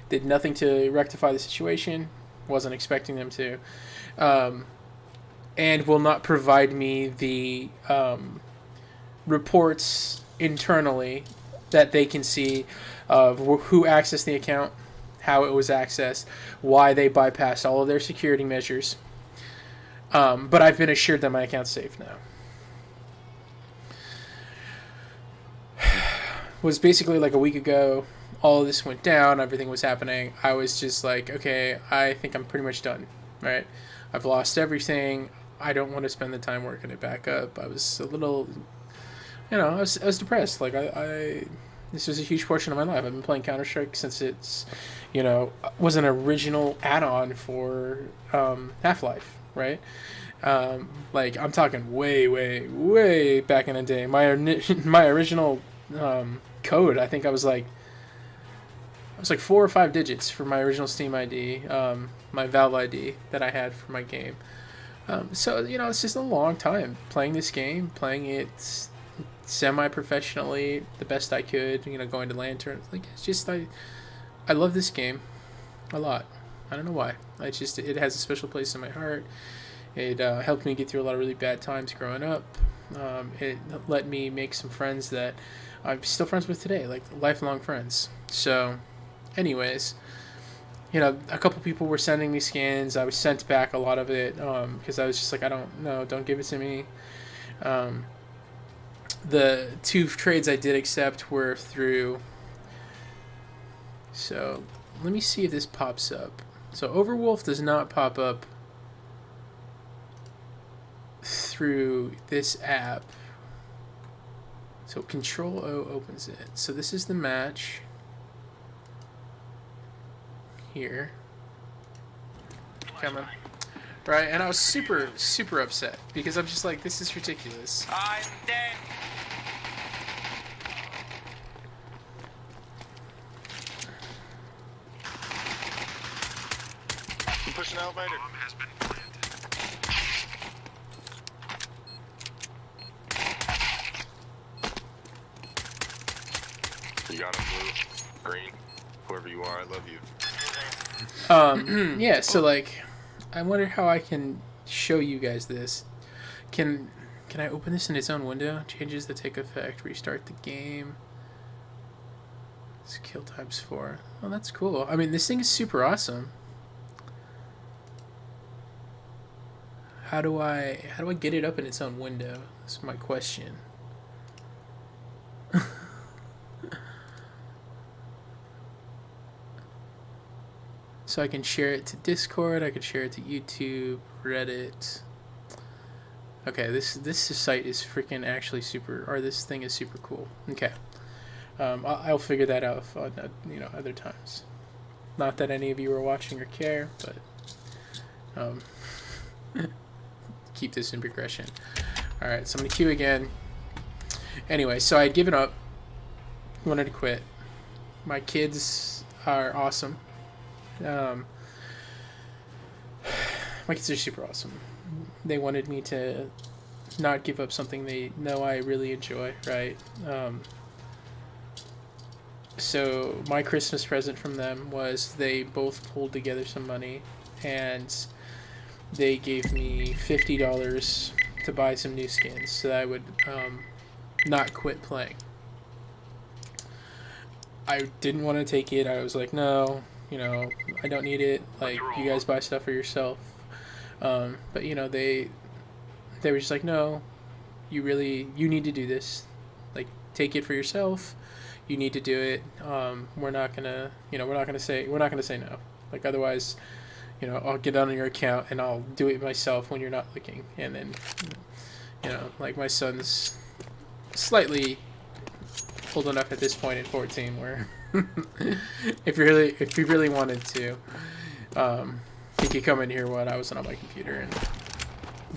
Did nothing to rectify the situation. Wasn't expecting them to. And will not provide me the reports internally that they can see of who accessed the account, how it was accessed, why they bypassed all of their security measures. But I've been assured that my account's safe now. Was basically like a week ago, all of this went down, everything was happening. I was just like, okay, I think I'm pretty much done, right? I've lost everything. I don't want to spend the time working it back up. I was a little, I was depressed. Like this was a huge portion of my life. I've been playing Counter-Strike since it's, was an original add-on for Half-Life, right? Like I'm talking way back in the day. My original code, I think I was like 4 or 5 digits for my original Steam ID, my Valve ID that I had for my game. So it's just a long time playing this game, playing it semi-professionally, the best I could. Going to Lantern. Like it's just I love this game a lot. I don't know why. It has a special place in my heart. It helped me get through a lot of really bad times growing up. It let me make some friends that I'm still friends with today, like lifelong friends. So, anyways, a couple people were sending me skins. I was sent back a lot of it because I was just like, I don't know, don't give it to me. The 2 trades I did accept were through. So, let me see if this pops up. So, Overwolf does not pop up through this app. So Control O opens it. So this is the match here. Come on. Right, and I was super upset because I'm just like, this is ridiculous. I'm dead. You push an elevator. You got him, blue, green, whoever you are, I love you. Yeah, so like, I wonder how I can show you guys this. Can I open this in its own window? Changes that take effect. Restart the game. It's kill times 4. Oh, that's cool. I mean, this thing is super awesome. How do I get it up in its own window? That's my question. So I can share it to Discord, I can share it to YouTube, Reddit. Okay, this site is freaking actually super, or this thing is super cool. Okay, I'll figure that out on other times. Not that any of you are watching or care, but keep this in progression. All right, so I'm gonna queue again. Anyway, so I had given up, wanted to quit. My kids are awesome. My kids are super awesome. They wanted me to not give up something they know I really enjoy, right? So my Christmas present from them was they both pulled together some money and they gave me $50 to buy some new skins so that I would not quit playing. I didn't want to take it. I was like, no, I don't need it. Like, you guys buy stuff for yourself. But they were just like, no, you need to do this. Like, take it for yourself. You need to do it. We're not gonna say no. Like, otherwise, I'll get on your account and I'll do it myself when you're not looking. And then, like, my son's slightly old enough at this point at 14 where if he really wanted to, he could come in here when I wasn't on my computer and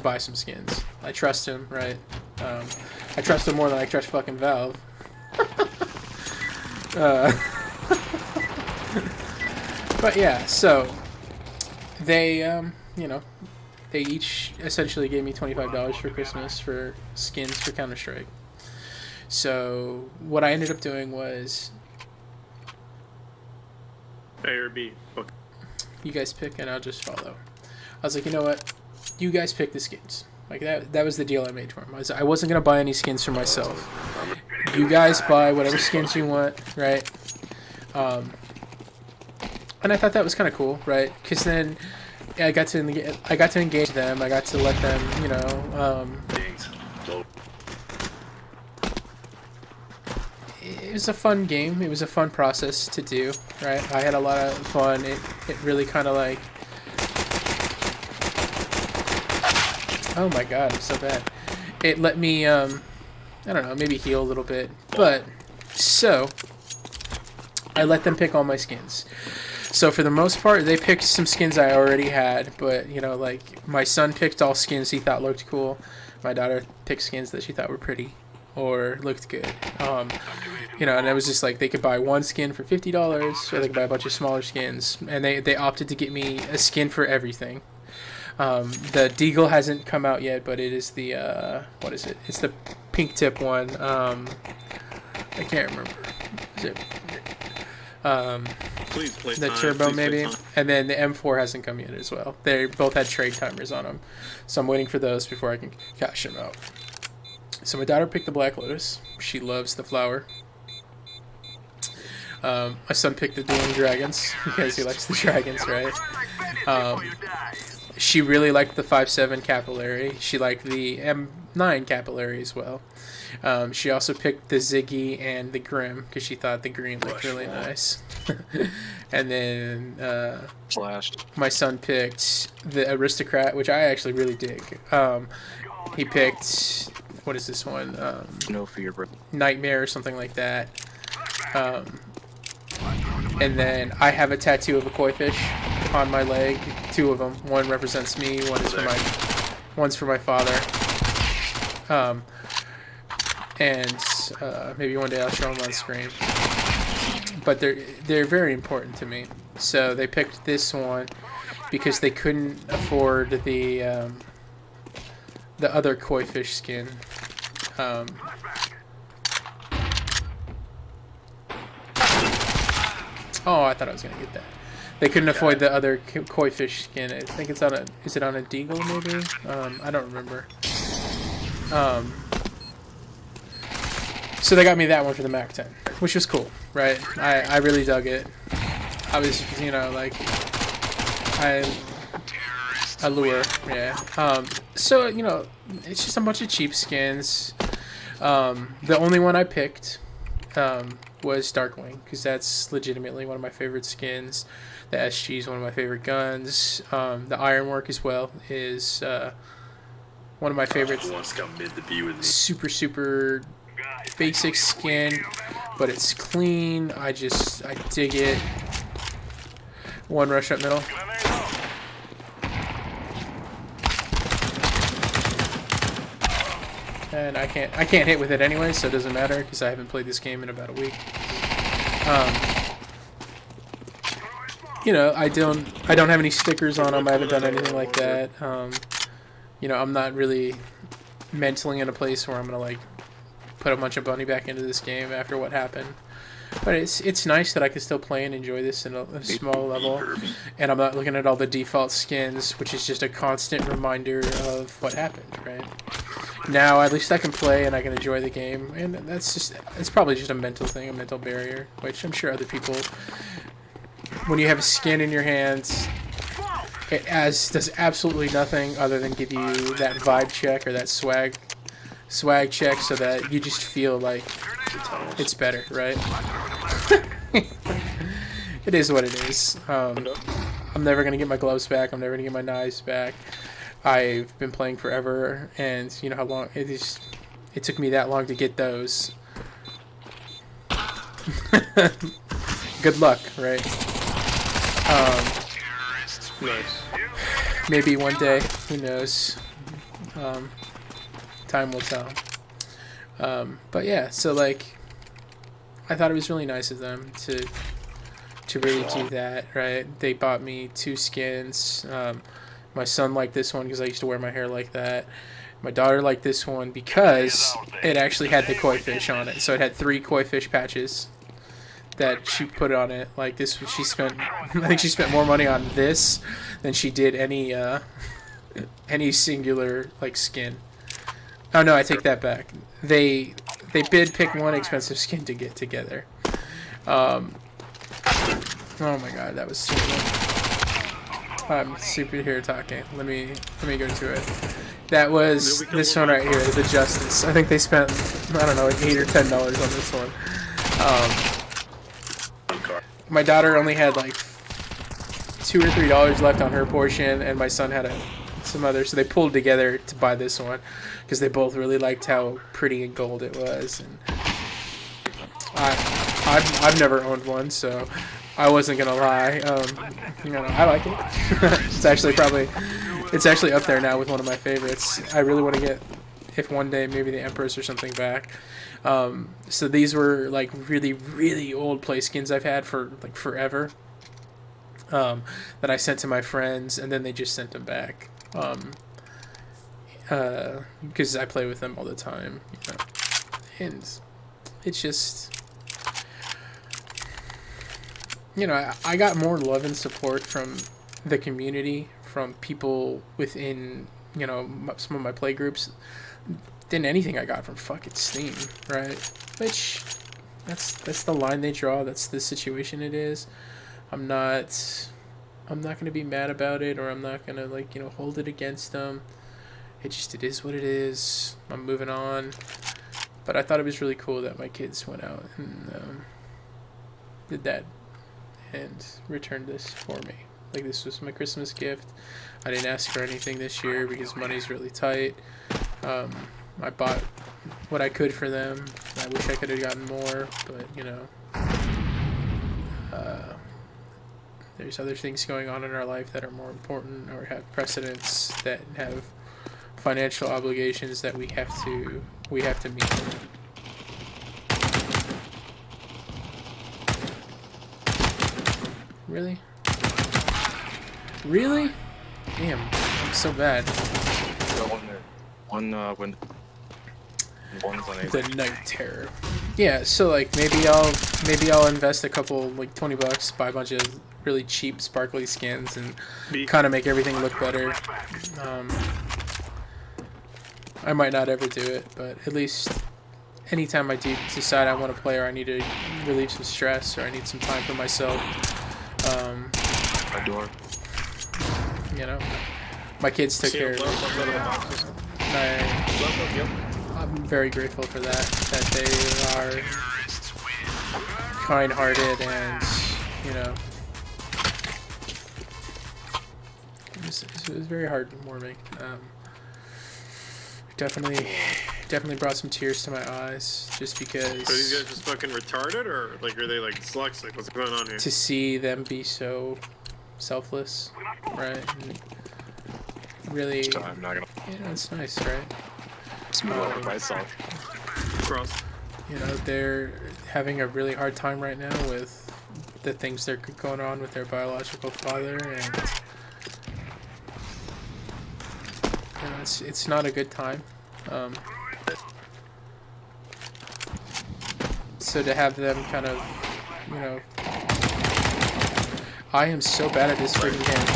buy some skins. I trust him, right? I trust him more than I trust fucking Valve. But yeah, so they they each essentially gave me $25 for Christmas for skins for Counter-Strike. So what I ended up doing was, A or B. Okay. you guys pick and I'll just follow. I was like, you know what? You guys pick the skins. Like that was the deal I made for him. I wasn't gonna buy any skins for myself. You guys buy whatever skins you want, right? And I thought that was kind of cool, right? Because then I got to engage them. I got to let them, it was a fun game. It was a fun process to do, right? I had a lot of fun. It really kind of like Oh my god, it's so bad. It let me, I don't know, maybe heal a little bit. But, so, I let them pick all my skins. So for the most part, they picked some skins I already had, but, you know, like, my son picked all skins he thought looked cool. My daughter picked skins that she thought were pretty or looked good. You know, and it was just like they could buy one skin for $50, or they could buy a bunch of smaller skins, and they opted to get me a skin for everything. The Deagle hasn't come out yet, but it is the, what is it? It's the pink tip one. I can't remember. Is it? Please play The time. Turbo Please play maybe, time. and then the M4 hasn't come yet as well. They both had trade timers on them, so I'm waiting for those before I can cash them out. So my daughter picked the Black Lotus. She loves the flower. My son picked the Dueling Dragons because he likes the dragons, right? She really liked the 5.7 Capillary. She liked the M9 Capillary as well. She also picked the Ziggy and the Grim because she thought the green looked really nice. And then my son picked the Aristocrat, which I actually really dig. He picked, what is this one? No fear, bro. Nightmare or something like that. And then I have a tattoo of a koi fish on my leg. 2 of them. One represents me. One's for my father. And maybe one day I'll show them on screen. But they're very important to me. So they picked this one because they couldn't afford the other koi fish skin. Oh, I thought I was gonna get that. They couldn't afford the other koi fish skin. I think it's on a. Is it on a Deagle maybe? I don't remember. So they got me that one for the Mac 10, which was cool, right? I really dug it. I was, you know, like, a lure, yeah. So, you know, it's just a bunch of cheap skins. The only one I picked was Darkwing, because that's legitimately one of my favorite skins. The SG is one of my favorite guns. The Ironwork as well is one of my favorites. Super basic skin, but it's clean. I dig it. One rush up middle. And I can't hit with it anyway, so it doesn't matter because I haven't played this game in about a week. You know, I don't have any stickers on them. I haven't done anything like that. You know, I'm not really mentally in a place where I'm gonna like put a bunch of money back into this game after what happened. But it's nice that I can still play and enjoy this in a small level, and I'm not looking at all the default skins, which is just a constant reminder of what happened, right? Now at least I can play and I can enjoy the game, and it's probably just a mental thing, a mental barrier, which I'm sure other people, when you have a skin in your hands, it does absolutely nothing other than give you that vibe check or that swag check so that you just feel like it's better, right? It is what it is. I'm never going to get my gloves back. I'm never going to get my knives back. I've been playing forever, and you know how long it took me that long to get those. Good luck, right? Nice. Maybe one day, who knows? Time will tell. But yeah, so like, I thought it was really nice of them to really do that, right? They bought me 2 skins. My son liked this one because I used to wear my hair like that. My daughter liked this one because it actually had the koi fish on it. So it had 3 koi fish patches that she put on it. Like this, she spent. I think she spent more money on this than she did any singular like skin. Oh no, I take that back. They did pick one expensive skin to get together. Oh my god, that was stupid. I'm superhero talking. Let me go to it. That was this one right here, the Justice. I think they spent, I don't know, like $8 or $10 on this one. My daughter only had like $2 or $3 left on her portion, and my son had some others. So they pulled together to buy this one because they both really liked how pretty and gold it was. And I've never owned one, so I wasn't gonna lie. I like it. It's actually up there now with one of my favorites. I really want to get, if one day, maybe the Empress or something back. So these were like really, really old play skins I've had for like forever. That I sent to my friends, and then they just sent them back. Because I play with them all the time, and it's just, I got more love and support from the community, from people within, some of my play groups, than anything I got from fucking Steam, right? Which, that's the line they draw. That's the situation it is. I'm not gonna be mad about it, or I'm not gonna hold it against them. It is what it is. I'm moving on. But I thought it was really cool that my kids went out and did that and returned this for me. Like, this was my Christmas gift. I didn't ask for anything this year because money's really tight. I bought what I could for them. I wish I could have gotten more, but there's other things going on in our life that are more important, or have precedence, that have financial obligations that we have to meet. Really? Really? Damn, I'm so bad. One's on The Night Terror. Yeah, so like maybe I'll invest a couple, like $20, buy a bunch of really cheap sparkly skins, and kind of make everything look better. I might not ever do it, but at least anytime I do decide I want to play, or I need to relieve some stress, or I need some time for myself, my door. My kids took care of it. I'm very grateful for that they are kind-hearted, and it was very heartwarming. Definitely brought some tears to my eyes, just because. Are these guys just fucking retarded, or like are they like dyslexic? What's going on here? To see them be so selfless, right? And really, I'm not gonna. It's nice, right? Smooth over myself. Cross. They're having a really hard time right now with the things that are going on with their biological father, and it's not a good time. So to have them kind of, I am so bad at this freaking game.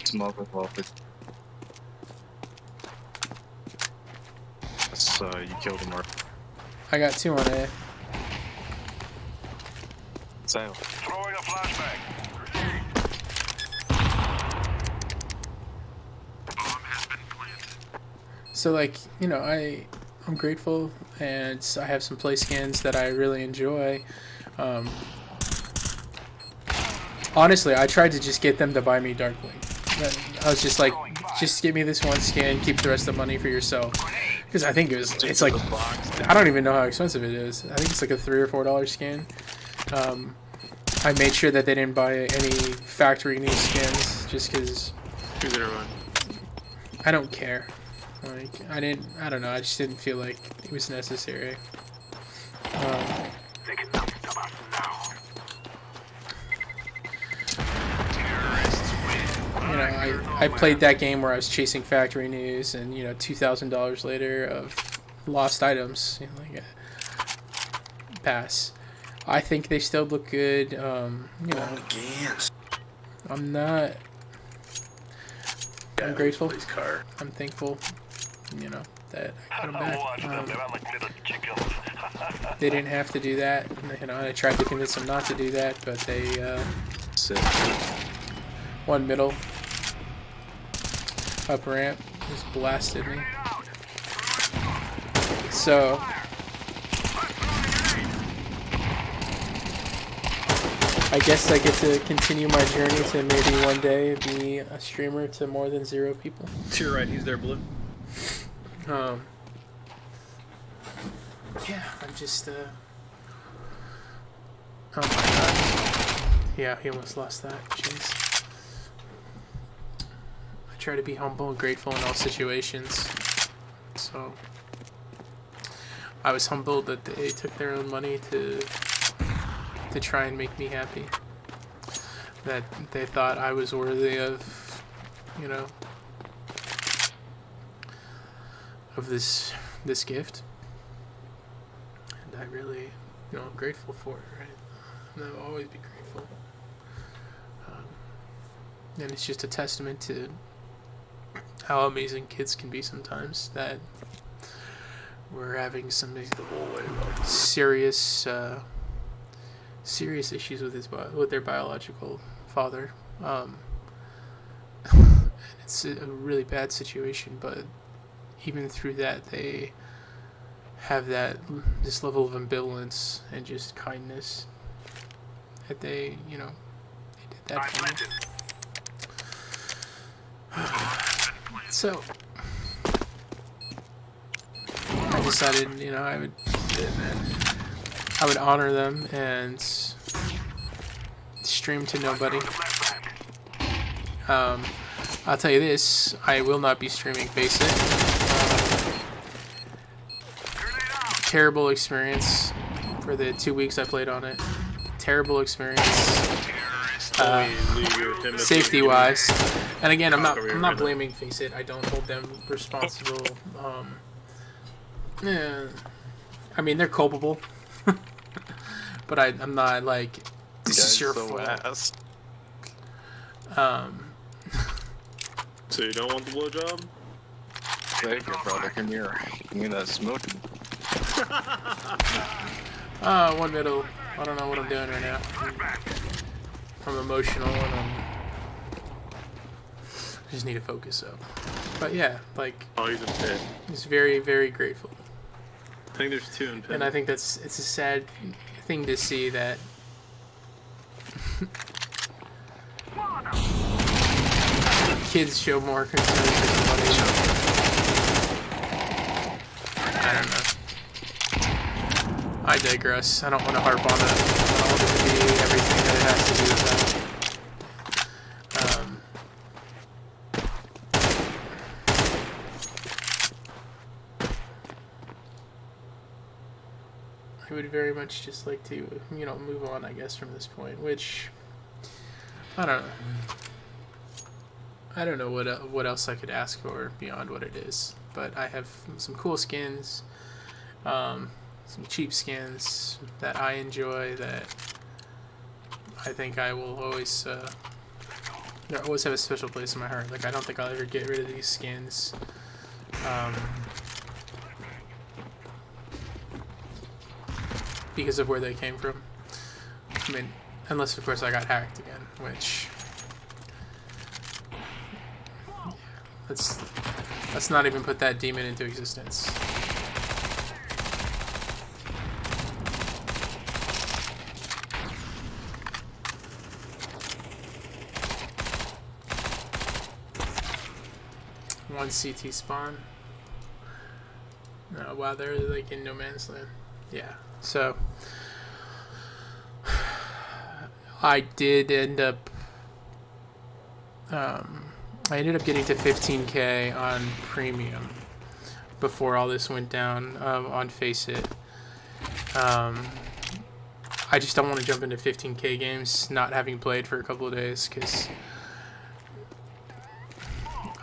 Smoke with love. You killed him, Mark. I got 2 on A. Sail. Throwing a flashbang. So like, I'm grateful, and I have some play skins that I really enjoy. Honestly, I tried to just get them to buy me Darkwing. I was just like, just give me this one skin, keep the rest of the money for yourself. Because I think it's like, I don't even know how expensive it is. I think it's like a $3 or $4 skin. I made sure that they didn't buy any factory new skins, just because I don't care. Like, I don't know, I just didn't feel like it was necessary. I played that game where I was chasing factory news, and $2,000 later of lost items, like a pass. I think they still look good. I'm grateful. I'm thankful, that I got them back. They didn't have to do that. I tried to convince them not to do that, but they one middle up ramp just blasted me. So I guess I get to continue my journey to maybe one day be a streamer to more than 0 people. To your right, he's there, blue. Yeah, I'm just, oh my god. Yeah, he almost lost that. Jeez. I try to be humble and grateful in all situations. So, I was humbled that they took their own money to try and make me happy. That they thought I was worthy of, you know, of this gift. And I really, you know, I'm grateful for it, right? And I'll always be grateful. And it's just a testament to how amazing kids can be sometimes, that we're having some serious serious issues with their biological father. It's a really bad situation, but even through that, they have this level of ambivalence and just kindness that they, you know, they did that for me. So I decided, you know, I would honor them and stream to nobody. I'll tell you this, I will not be streaming Face It. Terrible experience for the 2 weeks I played on it. Terrible experience. Safety wise. And again, I'm not blaming Face It. I don't hold them responsible. Yeah, I mean, they're culpable. But I'm not like, this is your fault. So you don't want the blowjob? Thank you, brother. Come here. Give me that smoke. One middle. I don't know what I'm doing right now. I'm emotional and I just need to focus up. But yeah, like, Oh, he's in pit. just very, very grateful. I think there's 2 in pit. And I think it's a sad thing to see that kids show more concern for somebody. I don't know. I digress. I don't want to harp on it. I don't want it to be everything that it has to do with that. I would very much just like to, you know, move on, I guess, from this point, which, I don't know. I don't know what else I could ask for beyond what it is, but I have some cool skins, some cheap skins that I enjoy, that I think I will always, they always have a special place in my heart. Like, I don't think I'll ever get rid of these skins. Because of where they came from. I mean, unless of course I got hacked again, which, let's not even put that demon into existence. One CT spawn. Oh, wow, they're like in no man's land. Yeah, so I did end up getting to 15K on premium before all this went down on Face It. I just don't want to jump into 15K games not having played for a couple of days, because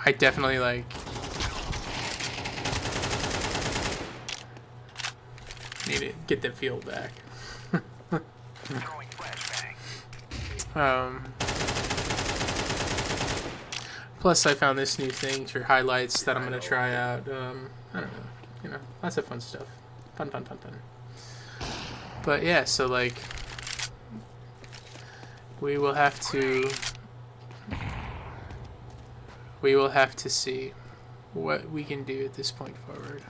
I definitely need to get that feel back. Plus, I found this new thing for highlights that I'm gonna try out. I don't know, you know, lots of fun stuff. Fun. But yeah, so like, we will have to see what we can do at this point forward.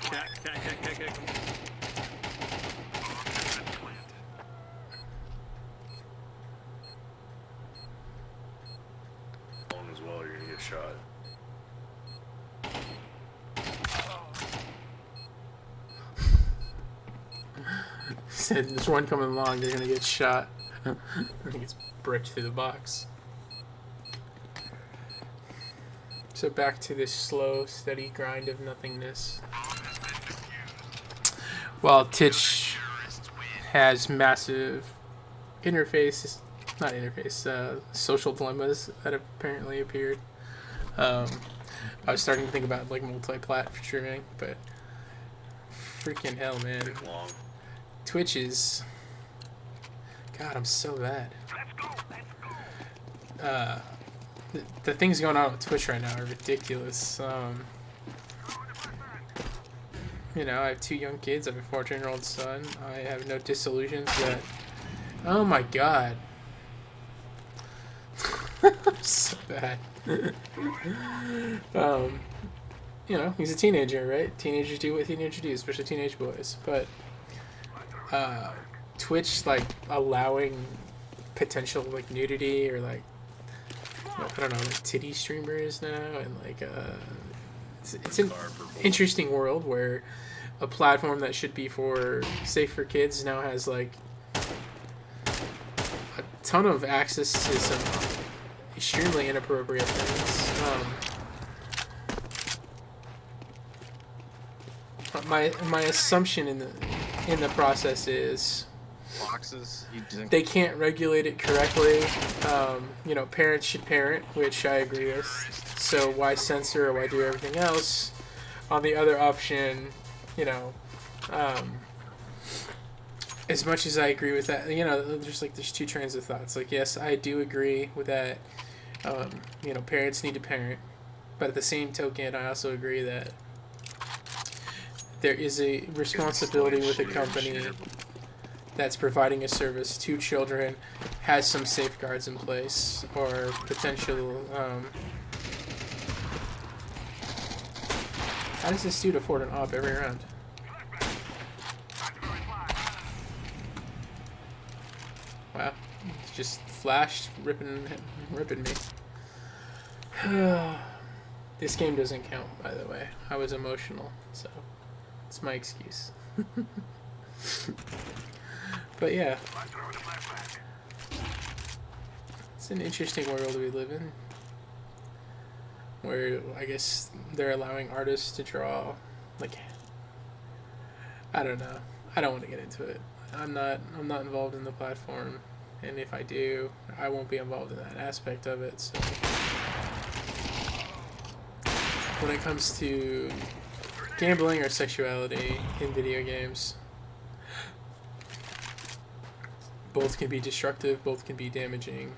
Cat. shot. Said there's one coming along, they're gonna get shot. I think it's bricked through the box. So back to this slow, steady grind of nothingness. While Titch has massive social dilemmas that have apparently appeared. I was starting to think about like multi-plat streaming, but freaking hell, man. Big long. Twitch is... God, I'm so bad. The things going on with Twitch right now are ridiculous. You know, I have 2 young kids. I have a 14-year-old son. I have no disillusions that... Oh my god. I'm so bad. You know, he's a teenager, right? Teenagers do what teenagers do, especially teenage boys. But Twitch, like, allowing potential, like, nudity or, like, I don't know, like, titty streamers now, and, like, it's an interesting world where a platform that should be for safe for kids now has, like, a ton of access to some extremely inappropriate things. My assumption in the process is Boxes. they can't regulate it correctly. You know, parents should parent, which I agree with. So why censor or why do everything else? On the other option, you know, as much as I agree with that, you know, there's 2 trains of thoughts. Like, yes, I do agree with that. You know, parents need to parent, but at the same token, I also agree that there is a responsibility with a company that's providing a service to children, has some safeguards in place, or potential... How does this dude afford an op every round? Wow, it's just flashed, ripping me. This game doesn't count, by the way. I was emotional, so it's my excuse. But yeah, it's an interesting world we live in, where I guess they're allowing artists to draw, like, I don't know. I don't want to get into it. I'm not involved in the platform, and if I do, I won't be involved in that aspect of it. So when it comes to gambling or sexuality in video games, both can be destructive, both can be damaging.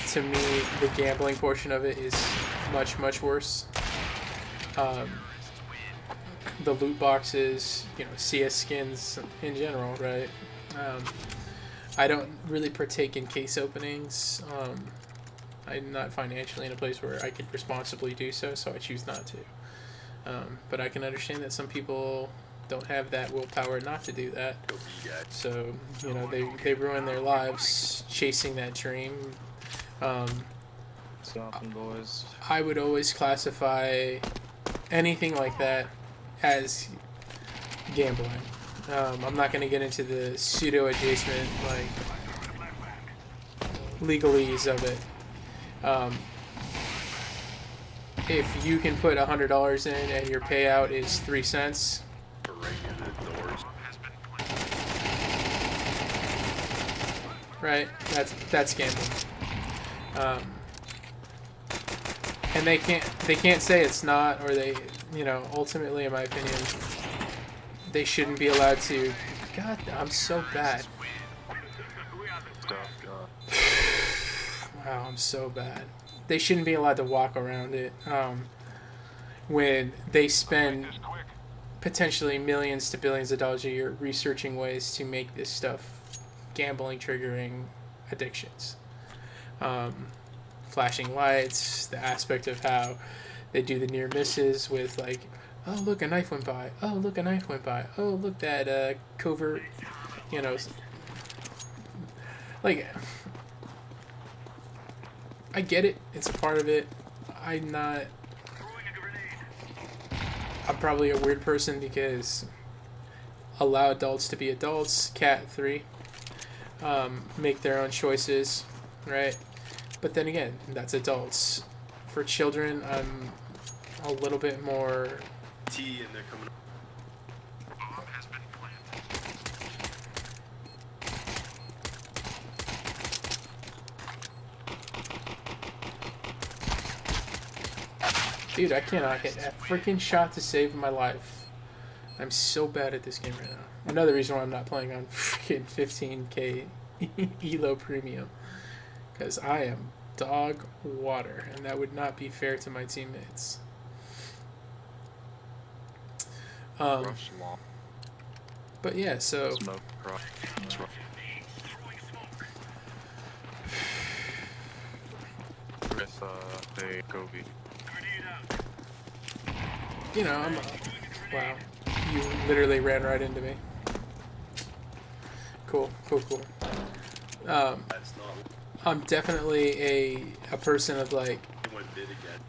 To me, the gambling portion of it is much, much worse. The loot boxes, you know, CS skins in general, right? I don't really partake in case openings. I'm not financially in a place where I could responsibly do so, so I choose not to. But I can understand that some people don't have that willpower not to do that. So, you know, they ruin their lives chasing that dream. Stopping, boys. I would always classify anything like that as gambling. I'm not going to get into the pseudo-adjacent, like, legalese of it. If you can put $100 in and your payout is 3 cents, right? That's gambling. And they can't say it's not, or they, you know, ultimately, in my opinion, they shouldn't be allowed to. God, I'm so bad. Wow, I'm so bad. They shouldn't be allowed to walk around it when they spend potentially millions to billions of dollars a year researching ways to make this stuff gambling triggering addictions. Flashing lights, the aspect of how they do the near misses with, like, oh look, a knife went by, oh look, a knife went by, oh look, that covert, you know, like, I get it. It's a part of it. I'm probably a weird person because allow adults to be adults. Cat 3. Make their own choices, right? But then again, that's adults. For children, I'm a little bit more... T and they're coming up. Dude, I cannot hit that freaking shot to save my life. I'm so bad at this game right now. Another reason why I'm not playing on freaking 15k ELO premium. Because I am dog water, and that would not be fair to my teammates. Rush long. But yeah, so... Smoke. Cross. Smoke. With, the Gobi. You know, I'm... wow. You literally ran right into me. Cool. That's not I'm definitely a person of like... one bit again.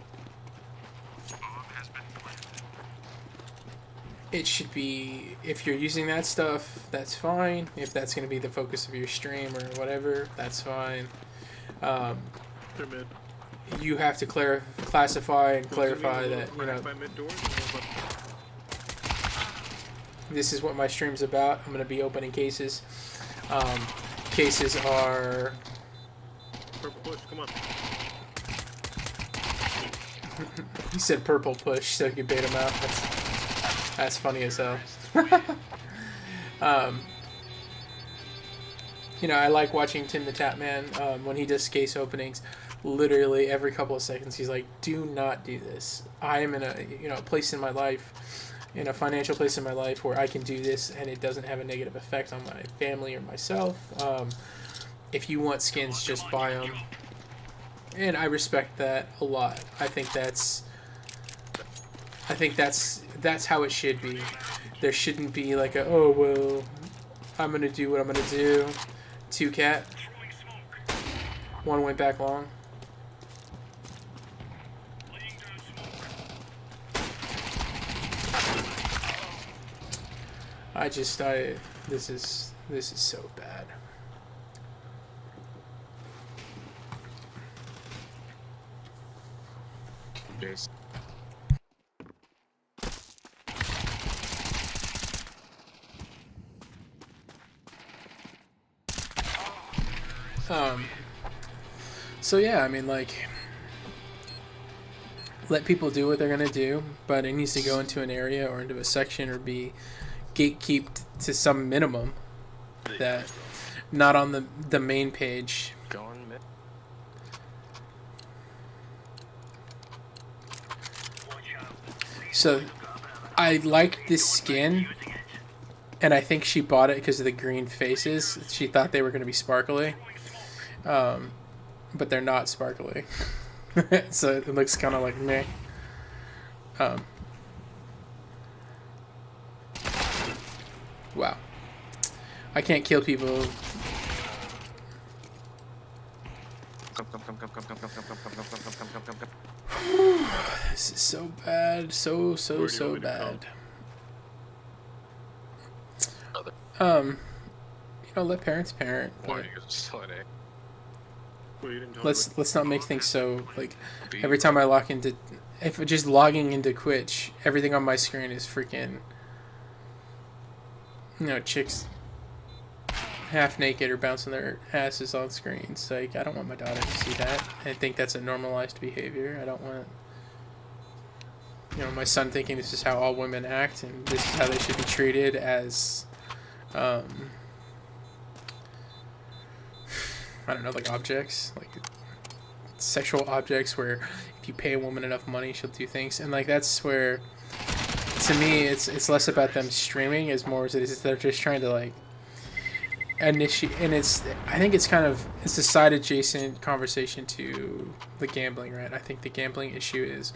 It should be, if you're using that stuff, that's fine. If that's going to be the focus of your stream or whatever, that's fine. They're mid. You have to classify and clarify that, you know, By mid door. this is what my stream's about. I'm going to be opening cases. Cases are... Purple push, come on. He said purple push so you could bait him out. That's funny as hell. You know, I like watching Tim the Tap Man when he does case openings. Literally every couple of seconds, he's like, "Do not do this. I am in a place in my life, in a financial place in my life where I can do this, and it doesn't have a negative effect on my family or myself. If you want skins, just buy them." And I respect that a lot. I think that's how it should be. There shouldn't be like a, oh well, I'm gonna do what I'm gonna do. 2 cat. 1 went back long. This is so bad. Jace. So yeah, I mean, like, let people do what they're gonna do, but it needs to go into an area or into a section or be gatekeeped to some minimum that not on the main page. Going mid. So I like this skin, and I think she bought it because of the green faces. She thought they were going to be sparkly, but they're not sparkly. So it looks kind of like meh. Wow. I can't kill people. This is so bad. So bad. You know, let parents parent. But let's not make things so like every time I log into, if just logging into Twitch, everything on my screen is freaking, you know, chicks half naked or bouncing their asses on screens. Like, I don't want my daughter to see that. I think that's a normalized behavior. I don't want, you know, my son thinking this is how all women act and this is how they should be treated as, I don't know, like objects, like sexual objects where if you pay a woman enough money, she'll do things. And like, that's where, to me, it's less about them streaming as more as it is they're just trying to like initiate, and I think it's a side adjacent conversation to the gambling, right? I think the gambling issue is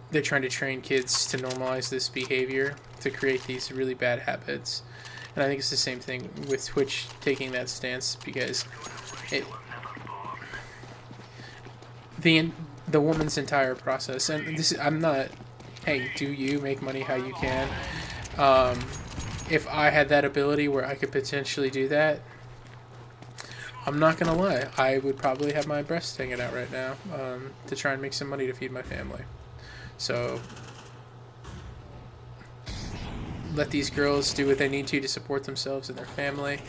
they're trying to train kids to normalize this behavior, to create these really bad habits. And I think it's the same thing with Twitch taking that stance, because the woman's entire process. And this I'm not. Hey, do you make money how you can? If I had that ability where I could potentially do that, I'm not gonna lie, I would probably have my breasts hanging out right now to try and make some money to feed my family. So let these girls do what they need to support themselves and their family.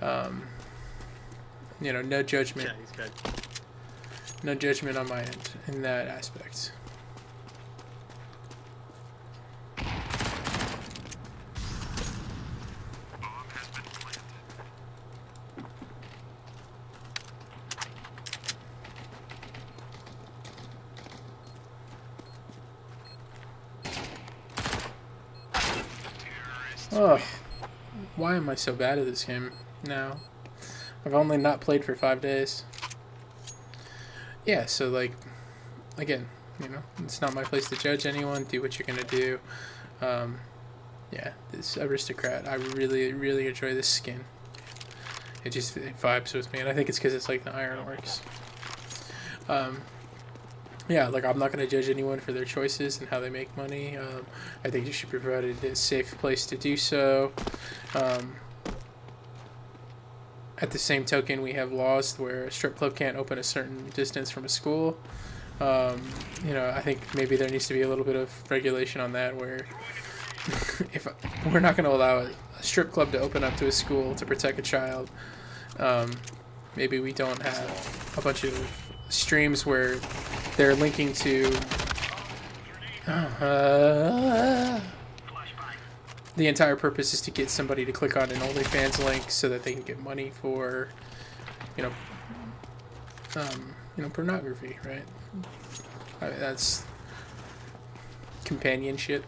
You know, no judgment. Yeah, he's good. No judgment on my end in that aspect. Oh, why am I so bad at this game now? I've only not played for 5 days. Yeah, so like, again, you know, it's not my place to judge anyone. Do what you're gonna do. Yeah, this aristocrat, I really, really enjoy this skin. It vibes with me, and I think it's because it's like the Ironworks. Yeah, like I'm not going to judge anyone for their choices and how they make money. I think you should be provided a safe place to do so. At the same token, we have laws where a strip club can't open a certain distance from a school. You know, I think maybe there needs to be a little bit of regulation on that, where if we're not going to allow a strip club to open up to a school to protect a child, maybe we don't have a bunch of streams where they're linking to the entire purpose is to get somebody to click on an OnlyFans link so that they can get money for, you know, pornography, right? That's companionship.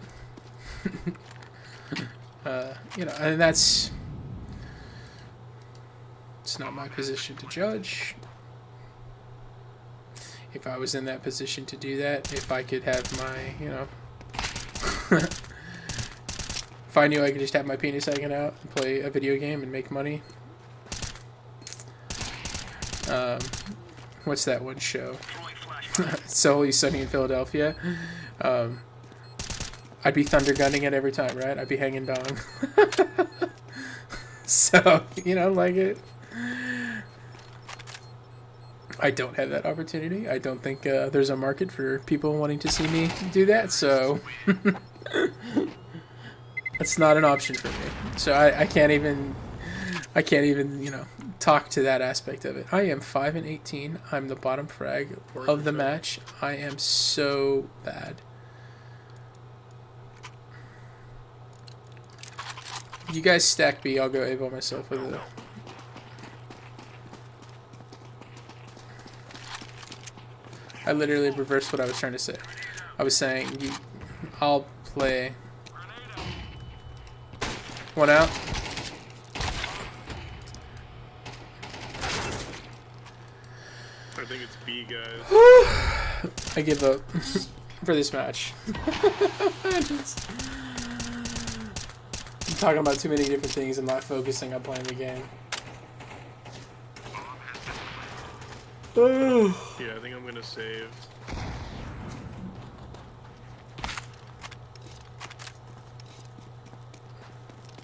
You know, and it's not my position to judge. If I was in that position to do that, if I could have my, you know, if I knew I could just have my penis hanging out and play a video game and make money. What's that one show? It's Always Sunny in Philadelphia. I'd be thunder gunning it every time, right? I'd be hanging dong. So, you know, like it. I don't have that opportunity. I don't think there's a market for people wanting to see me do that, so that's not an option for me. So I can't even, you know, talk to that aspect of it. I am 5-18. I'm the bottom frag of the match. I am so bad. You guys stack B. I'll go A by myself with it. I literally reversed what I was trying to say. I was saying, I'll play. One out. I think it's B, guys. I give up for this match. I'm talking about too many different things and not focusing on playing the game. Yeah, I think I'm gonna save.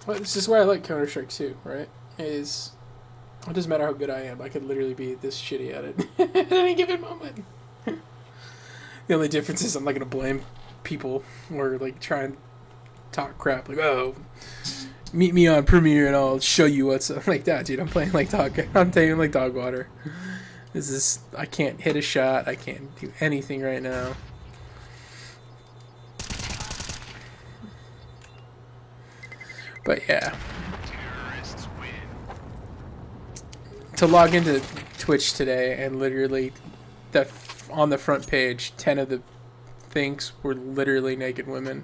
Well, this is why I like Counter-Strike 2, right? It doesn't matter how good I am. I could literally be this shitty at it at any given moment. The only difference is I'm not gonna blame people or like try and talk crap like, oh, meet me on Premiere and I'll show you what's up. Like that, dude. I'm playing like I'm taking like dog water. I can't hit a shot. I can't do anything right now. But yeah. To log into Twitch today and literally on the front page, 10 of the things were literally naked women.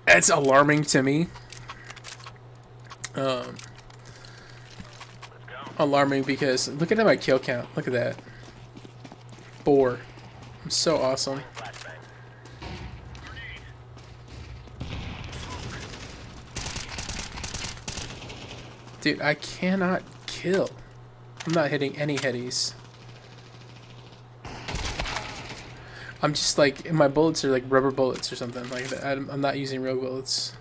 It's alarming to me. Alarming because look at my kill count. Look at that. 4. I'm so awesome. Dude, I cannot kill. I'm not hitting any headies. I'm just like, my bullets are like rubber bullets or something. Like that. I'm not using real bullets.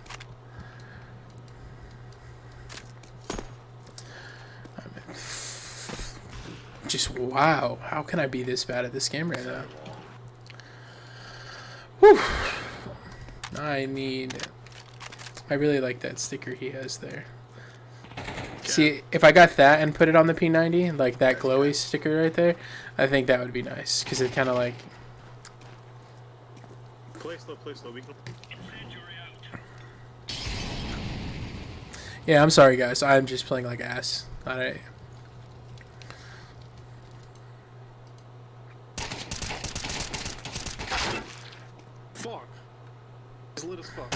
Just wow. How can I be this bad at this game right now? Whew. I really like that sticker he has there. See, if I got that and put it on the P90, like that glowy sticker right there, I think that would be nice. Because it kind of like... Play slow, play slow. We can... Yeah, I'm sorry guys. I'm just playing like ass. Alright. Fuck. It's lit as fuck.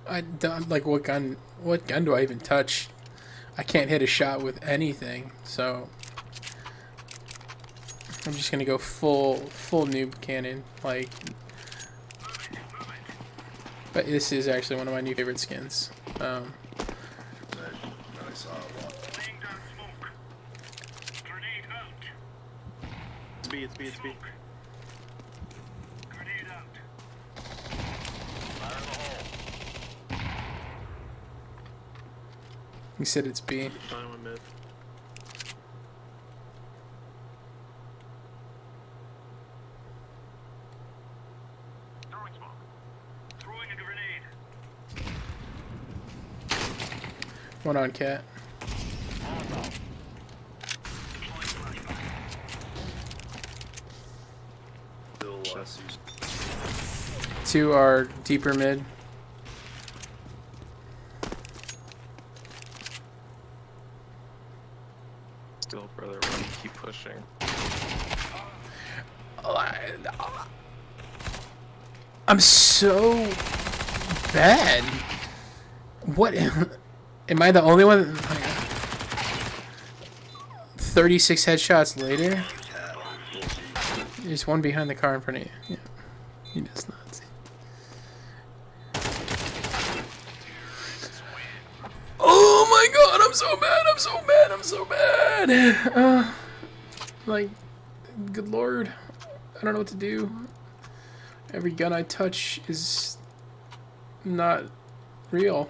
I don't like what gun do I even touch? I can't hit a shot with anything, so I'm just gonna go full noob cannon, like. But this is actually one of my new favorite skins. I saw one. It's B, it's B, it's B. He said it's B. Final one mid. One on cat. Still less used. Two are deeper mid. Still, brother, we're gonna keep pushing. I'm so bad. What? Am I the only one? 36 headshots later? There's one behind the car in front of you. Yeah. He does not see. Oh my god, I'm so bad, I'm so bad, I'm so bad. Like, good lord. I don't know what to do. Every gun I touch is not real.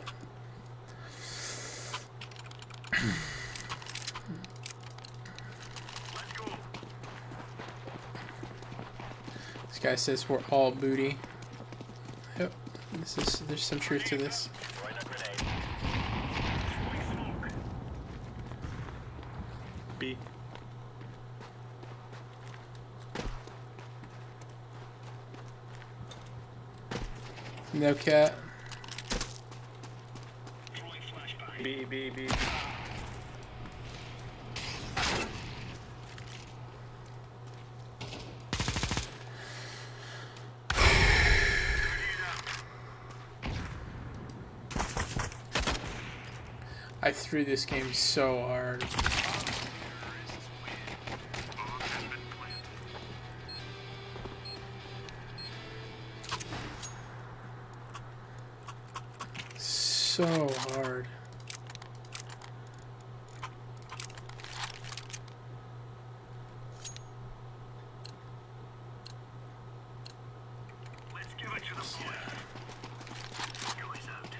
This guy says we're all booty. Yep, there's some truth to this. B. No cat. B, B, B. I threw this game so hard. So hard. Let's give it to the boy. Goes out.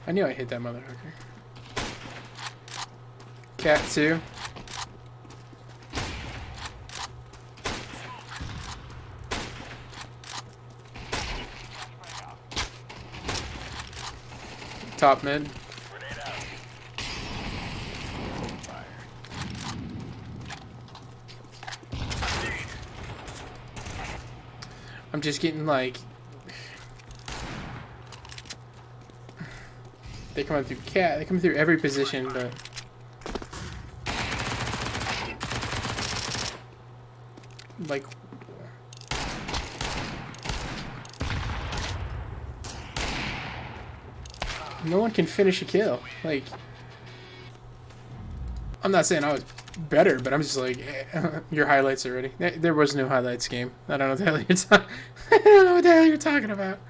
I knew I hit that motherfucker. Cat 2. Top mid. I'm just getting like... They come up through cat. They come through every position, but... Like... No one can finish a kill. Like... I'm not saying I was better, but I'm just like, your highlights already. There was no highlights game. I don't know what the hell you're talking. I don't know what the hell you're talking about.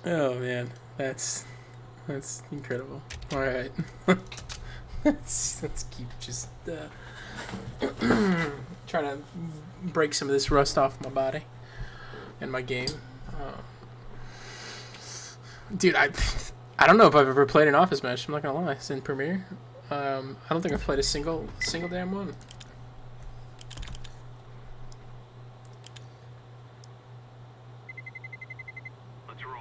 Oh man, that's incredible. All right, let's keep just trying to break some of this rust off my body and my game. Dude, I don't know if I've ever played an Office match. I'm not gonna lie. It's in Premiere. I don't think I've played a single damn one. Let's roll.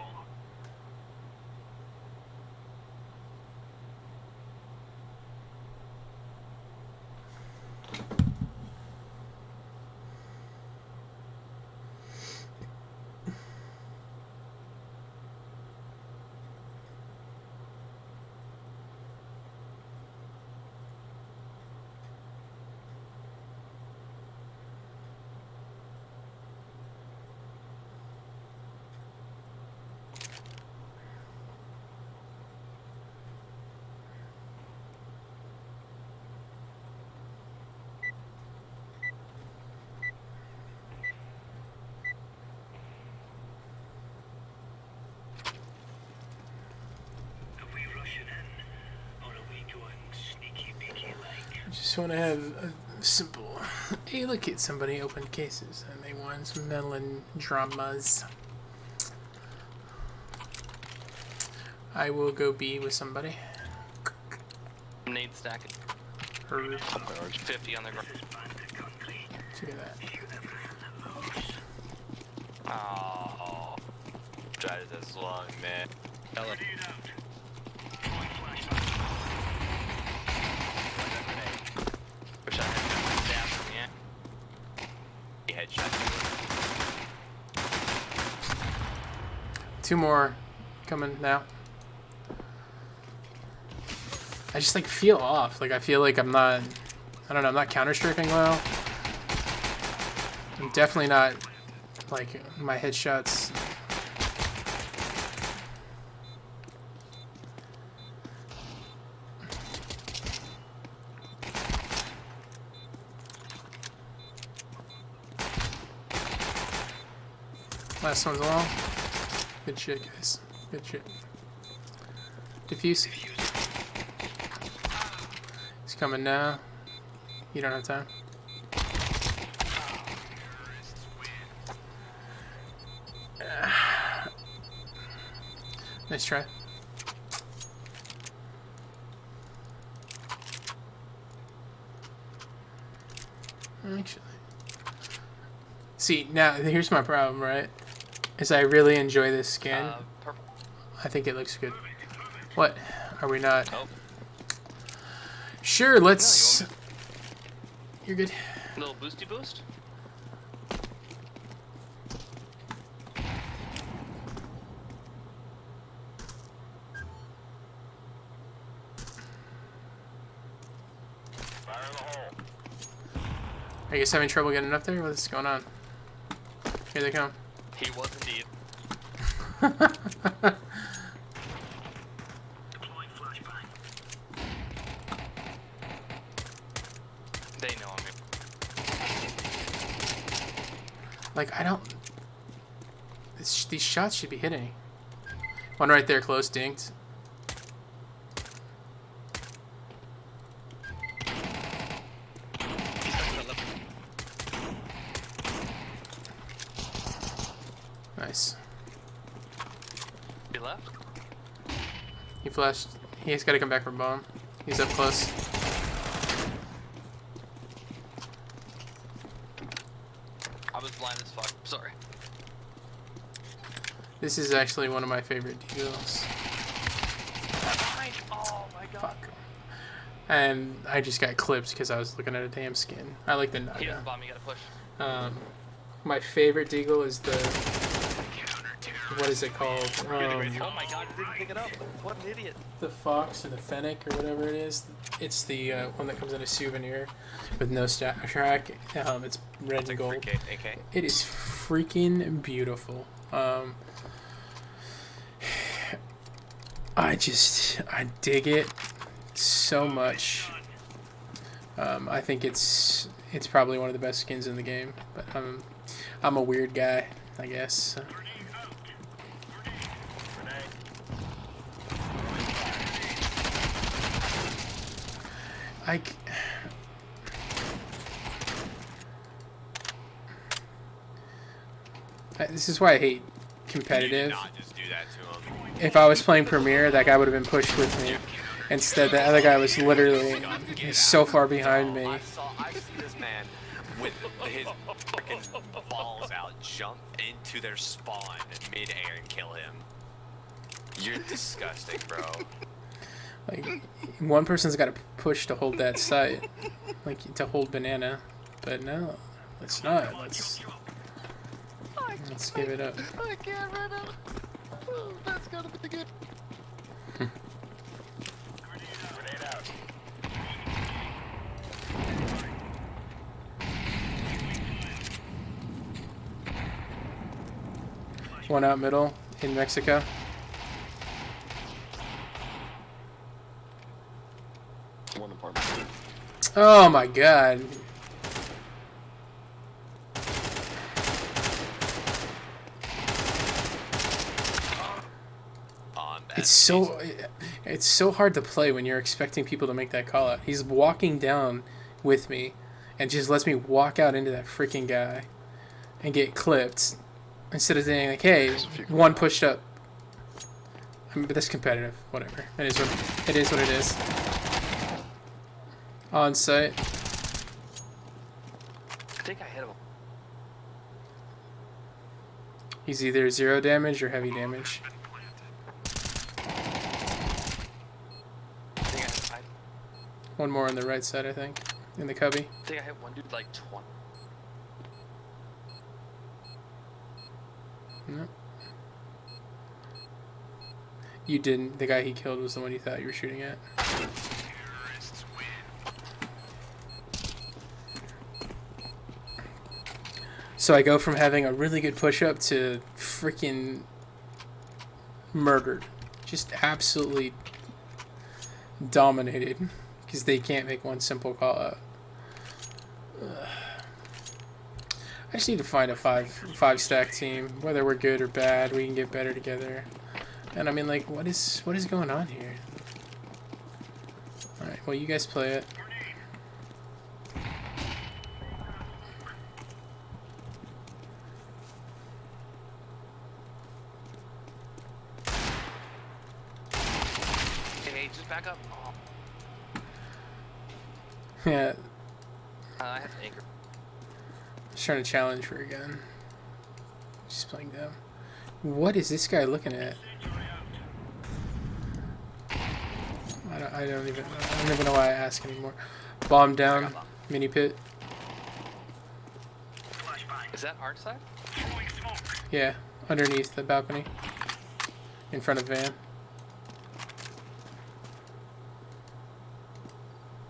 I just want to have a simple. Hey, look at somebody opened cases and they won some melodramas. I will go be with somebody. Nade stack. Or 50 on the ground. look at that. Oh. That is as long, man. Ella. Wish I had that from you. He headshot. Two more coming now. I just like feel off. Like I feel like I'm not. I don't know. I'm not counter-striking well. I'm definitely not like my headshots. Last one's long. Good shit, guys. Good shit. Diffuse. He's coming now. You don't have time. Nice try. Actually. See, now here's my problem, right? Is I really enjoy this skin. Purple. I think it looks good. What? Are we not? Oh. Sure, let's... You're good. Little boosty boost. Fire in the hole. Are you guys having trouble getting up there? What's going on? Here they come. He was indeed. Deploying flashbang. They know I'm Like, I don't... These shots should be hitting. One right there, close, dinked. Nice. He left. He flashed. He's got to come back from bomb. He's up close. I was blind as fuck. Sorry. This is actually one of my favorite deals. Oh my god. Fuck. And I just got clipped because I was looking at a damn skin. I like the He has Naga. a bomb. You gotta push. My favorite deagle is the... What is it called? Oh my god, he didn't pick it up. What an idiot. The Fox or the Fennec or whatever it is. It's the one that comes in a souvenir with no stat track. It's red and gold. AK. It is freaking beautiful. I dig it. so much. I think it's probably one of the best skins in the game, but I'm a weird guy, I guess. I this is why I hate competitive. Not just do that to him. If I was playing Premier, that guy would have been pushed with me. Instead, the other guy was literally so far behind me. I see this man with his freaking balls out jump into their spawn in mid-air and kill him. You're disgusting, bro. Like, one person's got to push to hold that site, like to hold banana. But no, let's not. Let's give it up. I can't run out. Oh, that's gotta be good. One out middle in Mexico. One apartment. Oh my god. It's so hard to play when you're expecting people to make that call out. He's walking down with me and just lets me walk out into that freaking guy and get clipped instead of saying like, hey, one pushed up. I mean, but that's competitive. Whatever. It is what it is. On site. I think I hit him. He's either 0 damage or heavy damage. I think I hit One more on the right side, I think. In the cubby. I think I hit one dude like 20. No. You didn't. The guy he killed was the one you thought you were shooting at. So I go from having a really good push-up to freaking murdered. Just absolutely dominated. Because they can't make one simple call-out. I just need to find a five stack team. Whether we're good or bad, we can get better together. And I mean, like, what is going on here? All right, well, you guys play it. Hey, just back up. Oh, Yeah, I have to anchor. just trying to challenge her again. She's playing dumb. What is this guy looking at? I don't even know why I ask anymore. Bomb down, mini pit. Is that our side? Yeah, underneath the balcony, in front of van.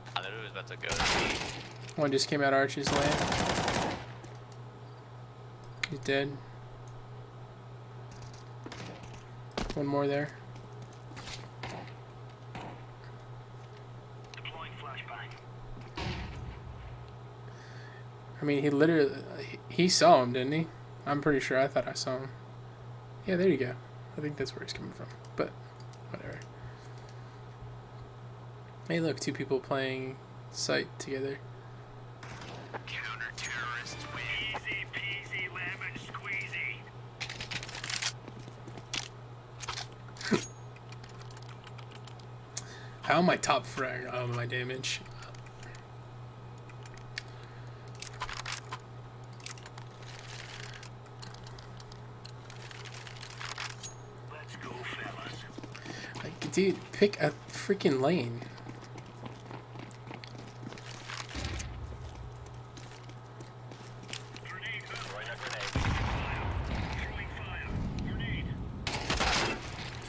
I thought it was about to go to me. One just came out Archie's lane. He's dead. One more there. Deploying flashbang. I mean, he literally, he saw him, didn't he? I'm pretty sure. I thought I saw him. Yeah, there you go. I think that's where he's coming from. But, whatever. Hey, look, two people playing sight together. Counter-terrorists win. Easy peasy lemon squeezy. How am I top frag? Oh, my damage. Let's go, fellas. Like, dude, pick a freaking lane. Grenade out. Throwing a grenade. Throwing fire. Grenade.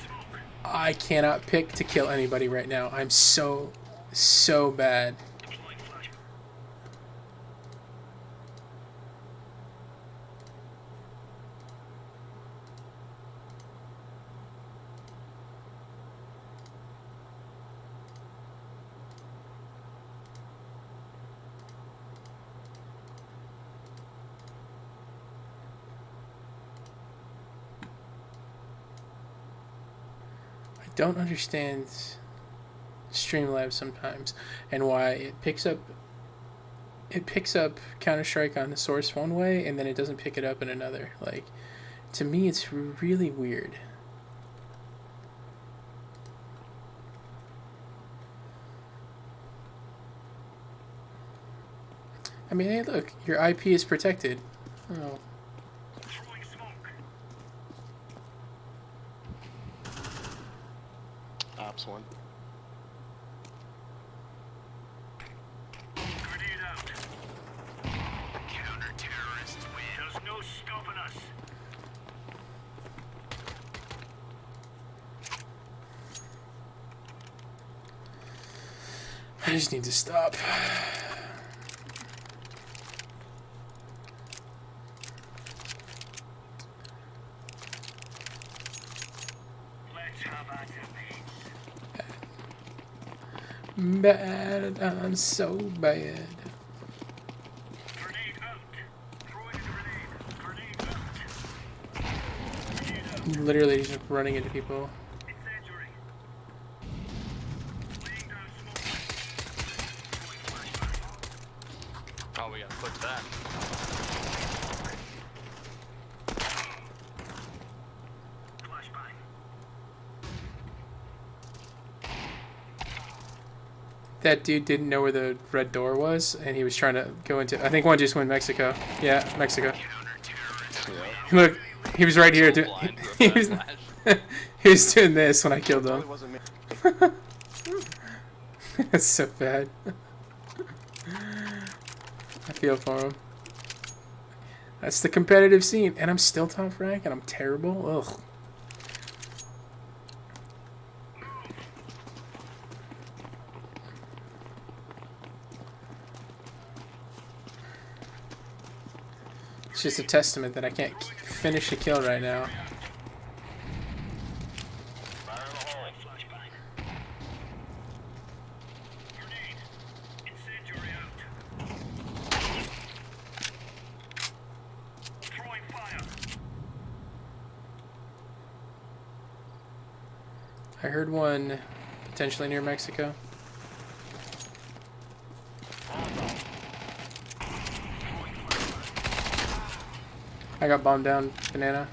Smoke. I cannot pick to kill anybody right now. I'm so bad. Deploying flashbang. don't understand Streamlabs sometimes and why it picks up Counter-Strike on the source one way and then it doesn't pick it up in another. Like, to me, it's really weird. I mean, hey, look, your IP is protected. Oh. Throwing smoke. Ops one. Grenade out. Counter-terrorists win. There's no stopping us. I just need to stop. Let's have at it, mates. Bad, I'm so bad. Grenade out. Throwing a grenade. Grenade out. Literally just running into people. Incendiary. Laying down smoke. Throwing flashbang. Oh, we gotta click that. Flashbang. That dude didn't know where the red door was, and he was trying to go into. I think one just went Mexico. Yeah, Mexico. Look, he was right here. Blind He with was, that flash. he was doing this when I killed Probably him. wasn't me. That's so bad. I feel for him. That's the competitive scene, and I'm still top rank, and I'm terrible. Ugh. It's just a testament that I can't finish a kill right now. Fire in the hole. Flashbang. Grenade. Incendiary out. Throwing fire. I heard one potentially near Mexico. I got bombed down, banana.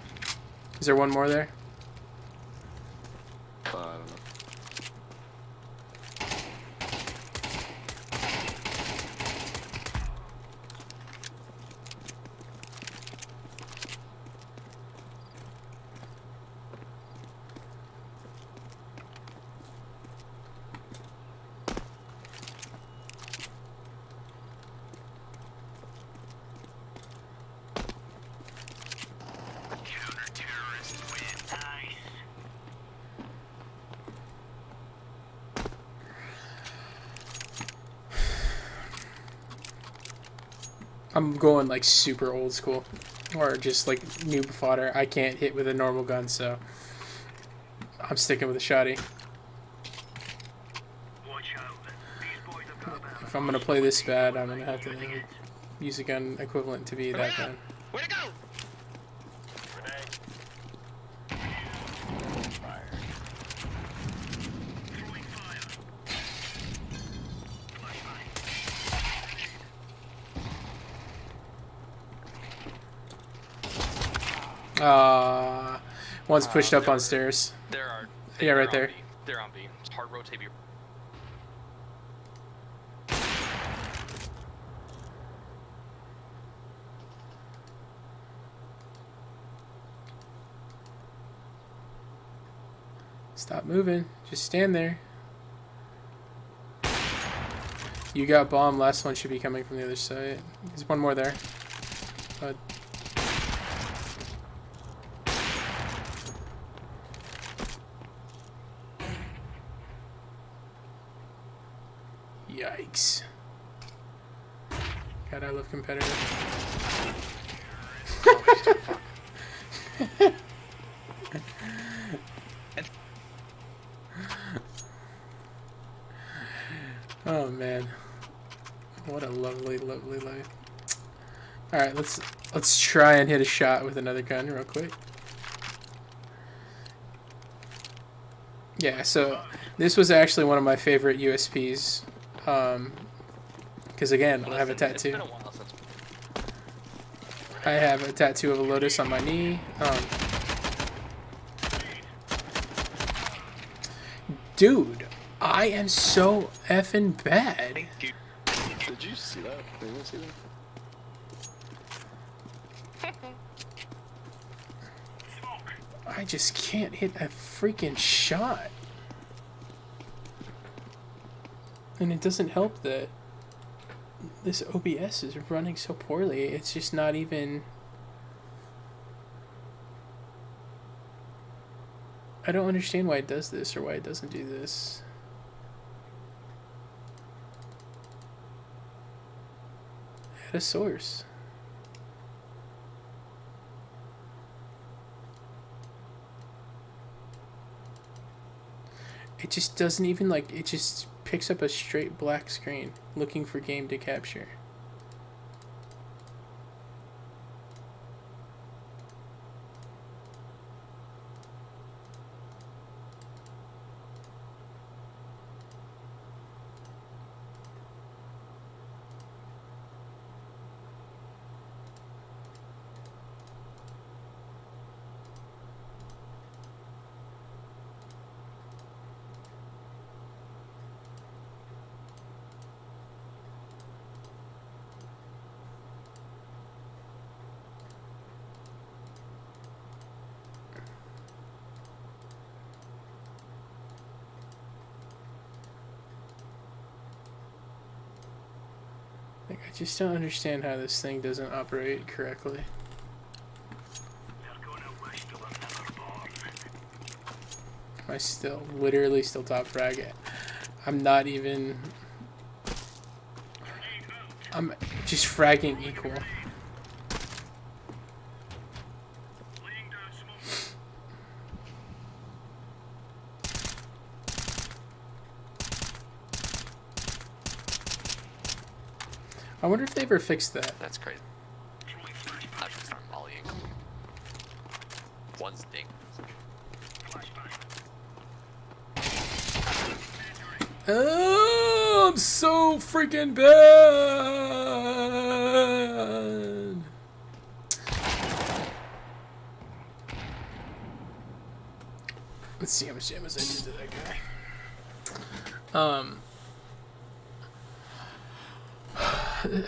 Is there one more there? I don't know. Counter-terrorists win. Nice. I'm going like super old school. Or just like noob fodder. I can't hit with a normal gun, so I'm sticking with a shotty. Watch out. These boys have got a bit of If I'm gonna play this bad, I'm gonna have to use a gun equivalent to be that bad. Way to go! throwing fire. Flashbang. One's pushed up on stairs. There are. Yeah, right they're there. on B. They're on B. Just hard rotate your. Stop moving. Just stand there. You got bomb. Last one should be coming from the other side. There's one more there. Yikes. God, I love competitive. Oh man, what a lovely, lovely life. All right, let's try and hit a shot with another gun real quick. Yeah, so this was actually one of my favorite USPs. Because again, I have a Listen, it's tattoo. been a while since. I have a tattoo of a lotus on my knee. Dude, I am so effing bad. Did you see that? Did anyone see that? I just can't hit a freaking shot. And it doesn't help that this OBS is running so poorly. It's just not even... I don't understand why it does this or why it doesn't do this. Add a source. It just doesn't even like, it just picks up a straight black screen looking for game to capture. Like, I just don't understand how this thing doesn't operate correctly. They're gonna wish they were never born. Am I still, literally still top frag? I'm not even... I'm just fragging equal. Laying down smoke. I wonder if they ever fixed that. That's crazy. I should start volleying. One's ding. Oh, I'm so freaking bad. Let's see how much damage I did to that guy.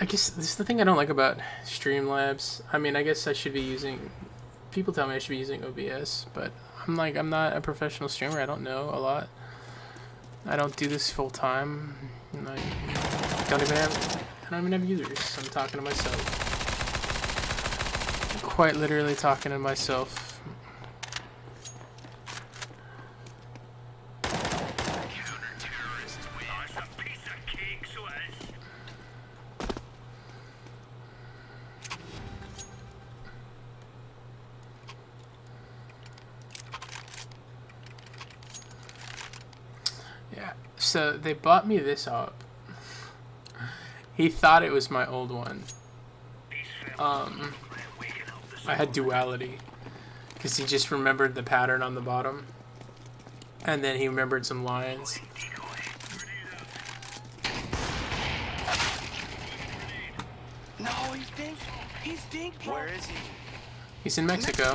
I guess this is the thing I don't like about Streamlabs. I mean, I guess I should be using... People tell me I should be using OBS, but I'm like, I'm not a professional streamer. I don't know a lot. I don't do this full time. I don't even have users. I'm talking to myself. Quite literally talking to myself. That's a piece of cake, so it is. Yeah. So they bought me this up. He thought it was my old one. I had duality. Because he just remembered the pattern on the bottom. And then he remembered some lines. No, he's dink. He's dink, bro. Where is he? He's in Mexico.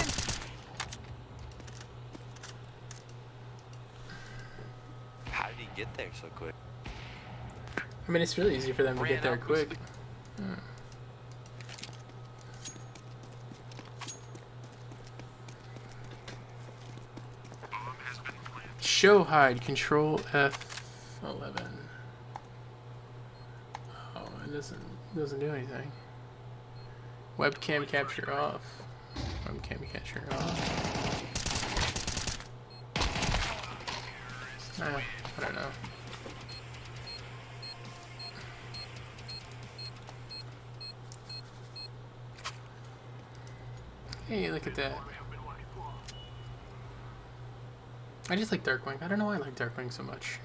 How did he get there so quick? I mean, it's really easy for them to get there quick. Show hide, control F11. Oh, it doesn't do anything. Webcam capture off. Webcam capture off. I don't know. Hey, look at that. I just like Darkwing. I don't know why I like Darkwing so much.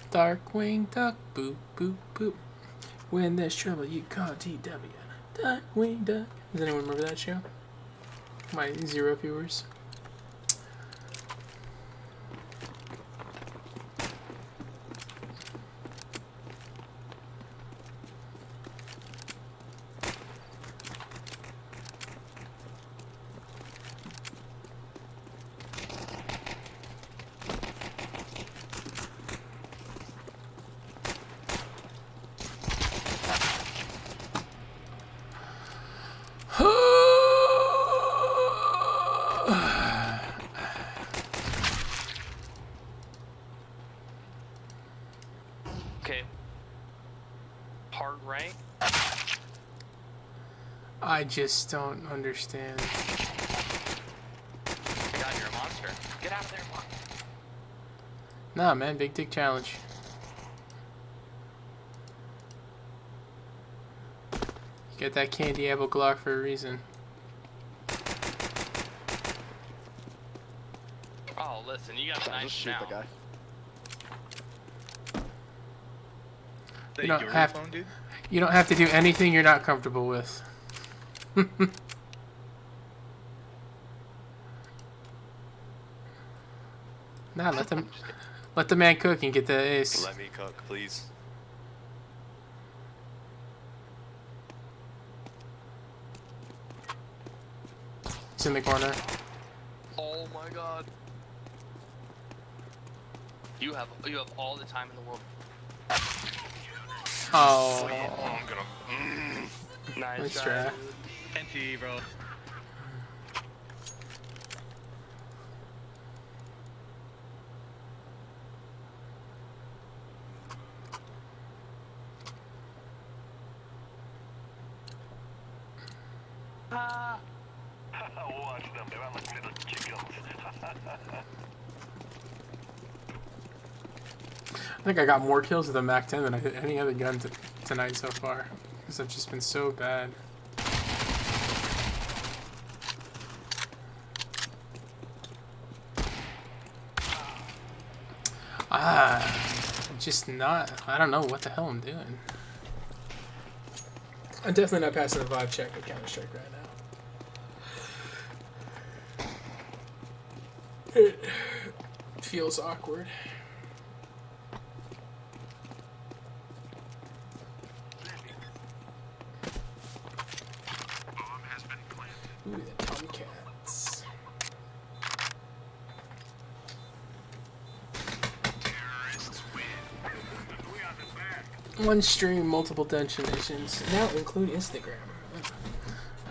Darkwing Duck, boop, boop, boop. When there's trouble, you call TW. Darkwing Duck. Does anyone remember that show? My 0 viewers. I just don't understand. God, you're a monster. Get out of there, Mark. Nah, man, big dick challenge. You get that candy apple Glock for a reason. Oh, listen, you got a Just nice shoot the snout. guy. You don't have you don't have to do anything you're not comfortable with. Nah, let the man cook and get the ace. Let me cook, please. He's in the corner. Oh my god. You have all the time in the world. Oh, I'm gonna. Nice nice try. try. NT, bro. Watch them, they're like little chickens. I think I got more kills with the MAC-10 than I hit any other gun tonight so far. Because I've just been so bad. Just not. I don't know what the hell I'm doing. I'm definitely not passing the vibe check with Counter-Strike right now. It feels awkward. Ooh, the Tomcats. One stream, multiple destinations. Now include Instagram.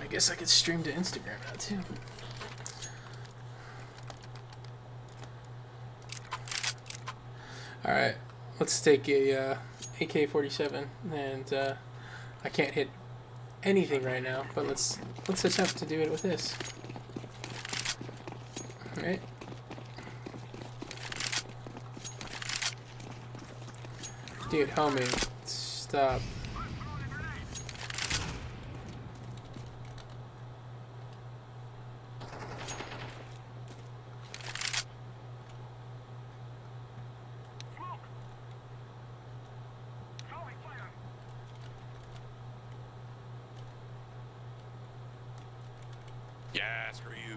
I guess I could stream to Instagram now too. Alright, let's take a AK-47 and I can't hit anything right now, but let's attempt to do it with this. Alright. Dude, homie, stop. Yeah, screw you.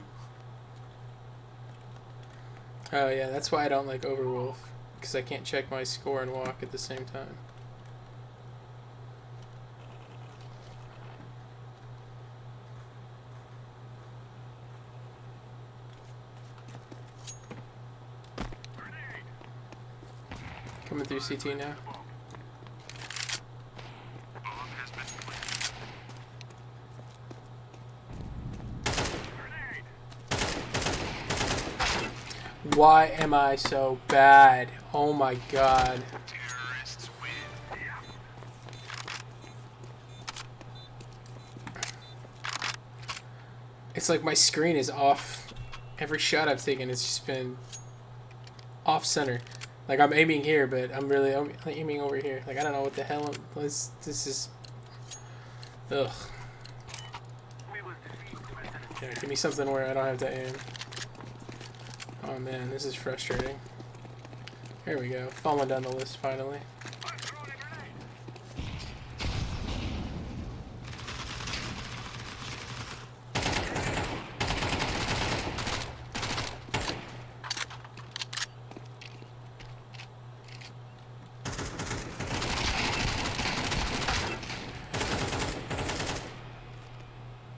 Oh yeah, that's why I don't like Overwolf, because I can't check my score and walk at the same time. Coming through CT now. Why am I so bad? Oh my god. It's like my screen is off. Every shot I've taken has just been off center. Like I'm aiming here, but I'm really aiming over here. Like I don't know what the hell. This is. Ugh. Yeah, give me something where I don't have to aim. Oh man, this is frustrating. Here we go. Falling down the list finally.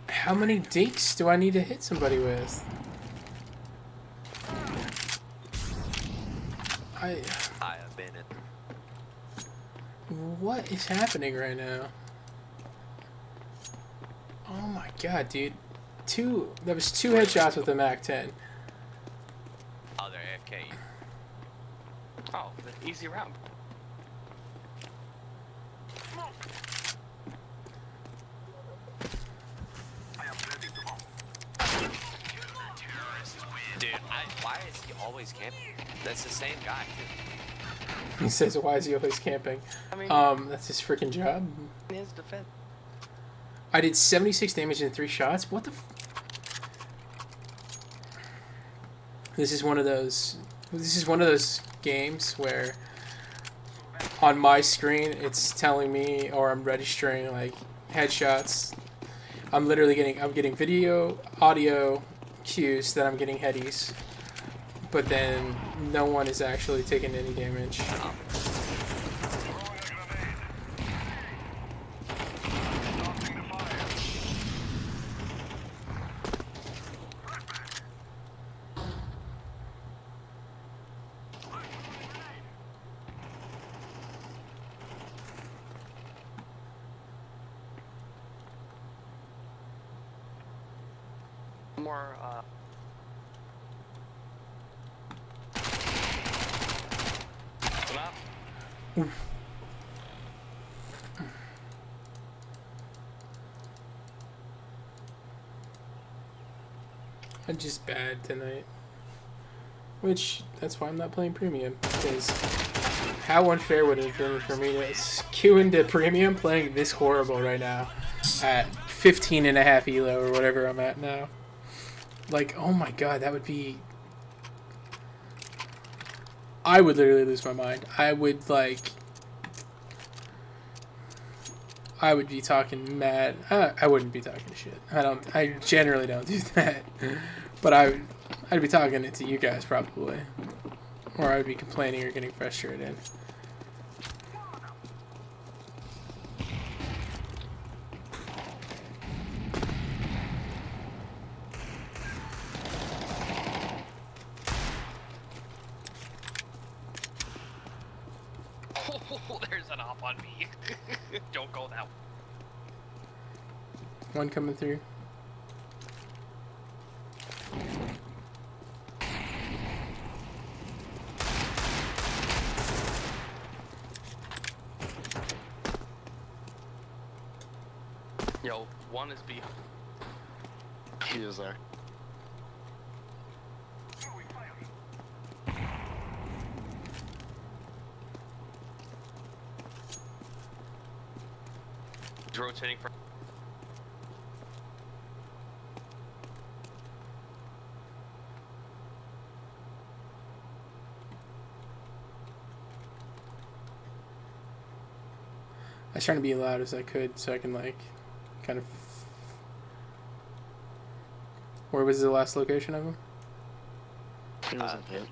How many dinks do I need to hit somebody with? I have been it. What is happening right now? Oh my god, dude. That was two headshots with the MAC-10. Oh, they're AFK. Oh, the easy round. Why is he always camping? That's the same guy, too. He says, "Why is he always camping?" I mean, That's his freaking job. in his defense. I did 76 damage in 3 shots. What the? This is one of those. This is one of those games where on my screen it's telling me, or I'm registering like headshots. I'm getting video, audio cues that I'm getting headies, but then no one is actually taking any damage. More, enough. I'm just bad tonight. Which, that's why I'm not playing premium. Because how unfair would it have been for me to queue into premium playing this horrible right now at 15.5 elo or whatever I'm at now. Like, oh my god, that would be... I would literally lose my mind. I would, like... I would be talking mad. I wouldn't be talking shit. I generally don't do that. But I'd be talking it to you guys probably. Or I would be complaining or getting frustrated. Oh, there's an op on me. Don't go that way. One coming through. Yo, one is behind. He is there. He's rotating for. I was trying to be as loud as I could so I can, like, kind of... Where was the last location of him? He wasn't hit.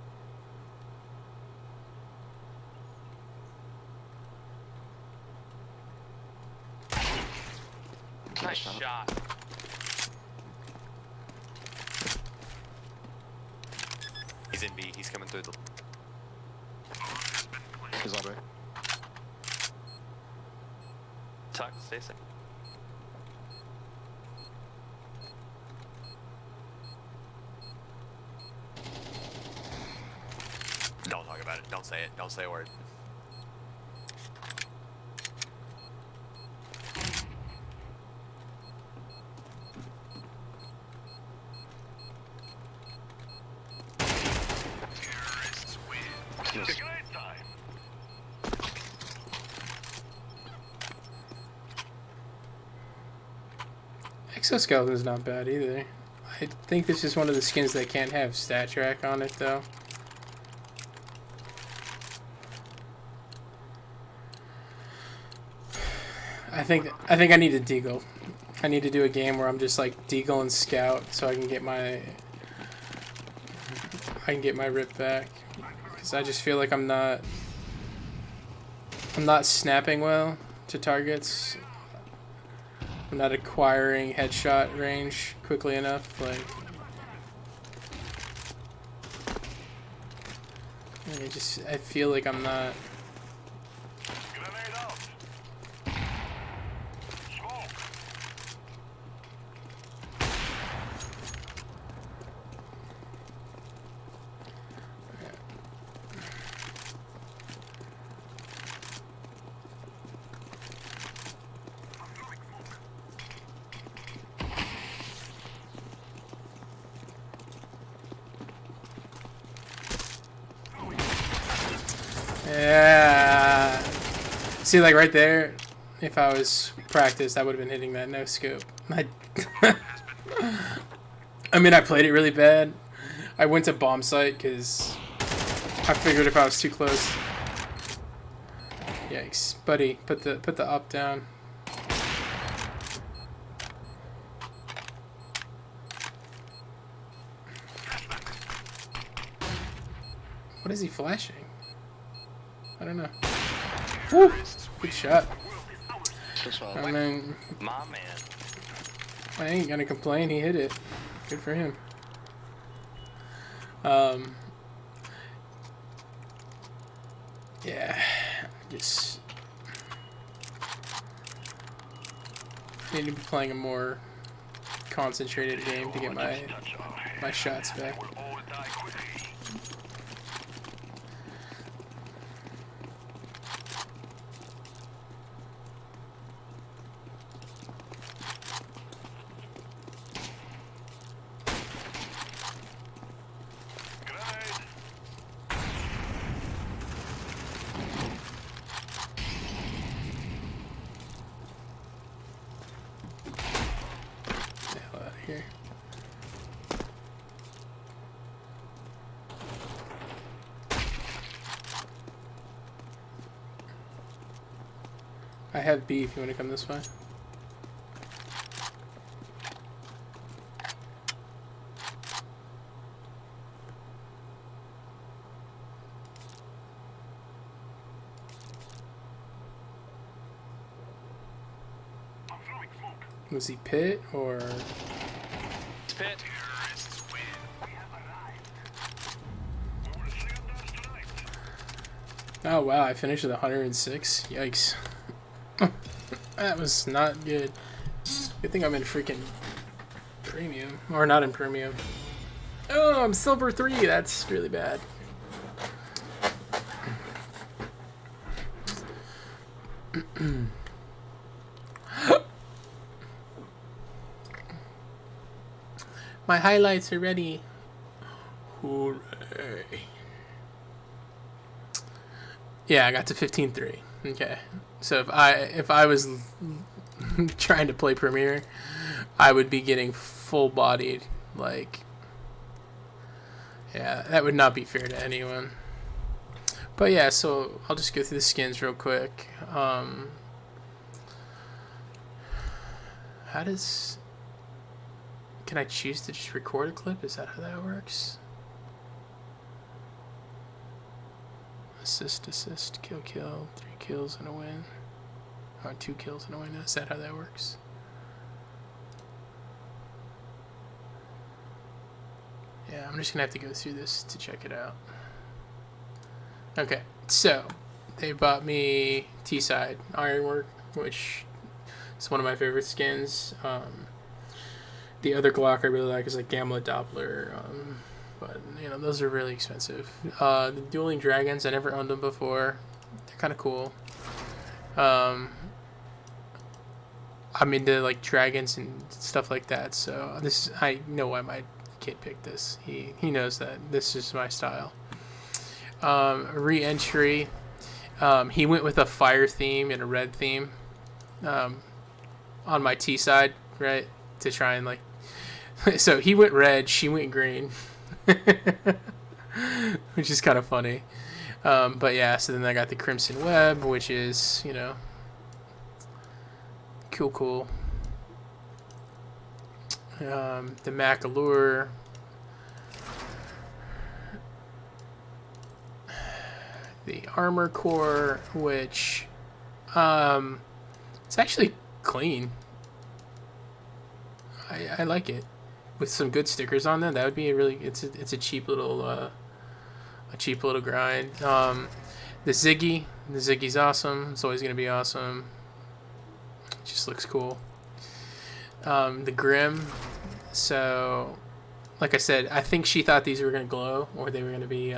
Nice shot. He's in B. He's coming through the. He's all right. Tuck, stay safe. Don't talk about it. Don't say it. Don't say a word. Yes. Exoskeleton's not bad either. I think this is one of the skins that can't have stat track on it though. I think I need to deagle. I need to do a game where I'm just like deagle and scout so I can get my rip back. Because I just feel like I'm not snapping well to targets. I'm not acquiring headshot range quickly enough. Like, I feel like I'm not. Grenade out. Smoke. Yeah. See, like right there, if I was practiced, I would have been hitting that no scope. I mean, I played it really bad. I went to bomb site because I figured if I was too close. Yikes, buddy! Put the up down. What is he flashing? I don't know. Woo! Good shot. I mean, My man. I ain't gonna complain. He hit it. Good for him. Yeah. Just need to be playing a more concentrated game to get my shots back. Here. I have B if you want to come this way. Was he pit or? Pit. Oh wow, I finished with 106. Yikes. That was not good. Good thing I'm in freaking premium. Or not in premium. Oh, I'm silver 3. That's really bad. My highlights are ready. Hooray. Yeah, I got to 15-3. Okay. So if I was trying to play Premiere, I would be getting full bodied. Like, yeah, that would not be fair to anyone. But yeah, so I'll just go through the skins real quick. How does... Can I choose to just record a clip? Is that how that works? Assist, kill, 3 kills and a win. Or 2 kills and a win. Is that how that works? Yeah, I'm just gonna have to go through this to check it out. Okay, so they bought me T-Side Ironwork, which is one of my favorite skins. The other Glock I really like is like Gamma Doppler, but you know, those are really expensive. The Dueling Dragons, I never owned them before. They're kind of cool. I'm into like dragons and stuff like that, so I know why my kid picked this. He knows that this is my style. Re-entry. He went with a fire theme and a red theme on my T side, right? To try and like, so he went red, she went green, which is kind of funny. But yeah, so then I got the Crimson Web, which is, you know, cool. The Mac Allure. The Armor Core, which it's actually clean. I like it with some good stickers on there. That would be a really it's a cheap little grind. The Ziggy's awesome. It's always gonna be awesome. It just looks cool. The Grim. So, like I said, I think she thought these were gonna glow or they were gonna be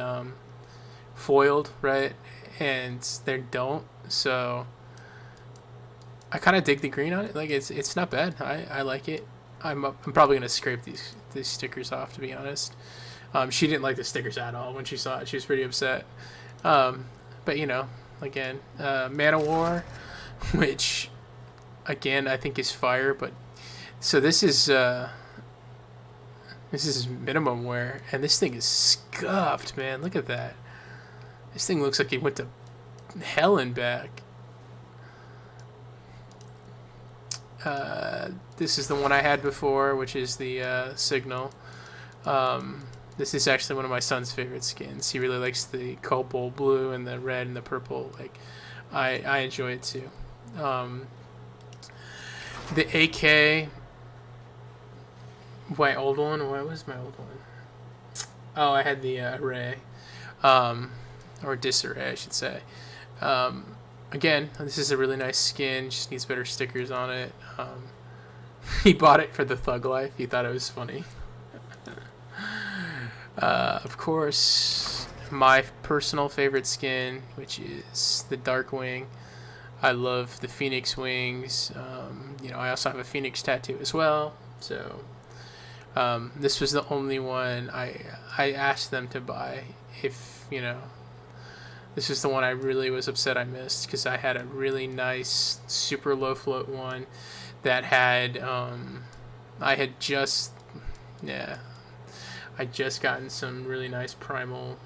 foiled, right? And they don't. So I kind of dig the green on it. Like it's not bad. I like it. I'm probably gonna scrape these stickers off, to be honest. She didn't like the stickers at all when she saw it. She was pretty upset. but you know, again, Man of War, which again I think is fire. But so this is minimum wear, and this thing is scuffed, man. Look at that. This thing looks like it went to hell and back. This is the one I had before, which is the Signal. This is actually one of my son's favorite skins. He really likes the cobalt blue and the red and the purple. Like, I enjoy it too. The AK, my old one. What was my old one? Oh, I had the Array, or Disarray, I should say. Again, this is a really nice skin. Just needs better stickers on it. He bought it for the Thug Life. He thought it was funny. Of course, my personal favorite skin, which is the Darkwing. I love the Phoenix wings. You know, I also have a Phoenix tattoo as well. So this was the only one I asked them to buy. If, you know, this is the one I really was upset I missed, because I had a really nice super low float one that had I just gotten some really nice primal,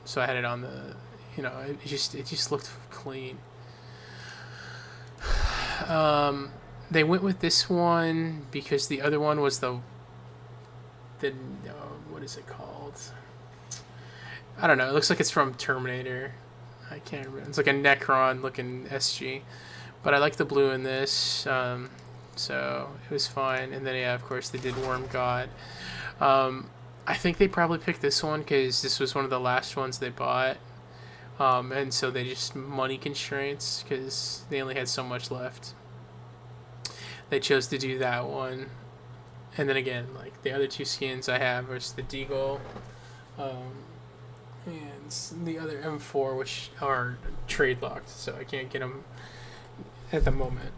so I had it on the, you know, it just looked clean. They went with this one because the other one was the what is it called? I don't know. It looks like it's from Terminator. I can't remember. It's like a Necron looking SG, but I like the blue in this, so it was fine. And then yeah, of course they did Worm God. I think they probably picked this one because this was one of the last ones they bought, and so they just money constraints because they only had so much left. They chose to do that one, and then again, like the other two skins I have are the Deagle, and the other M4, which are trade locked, so I can't get them at the moment.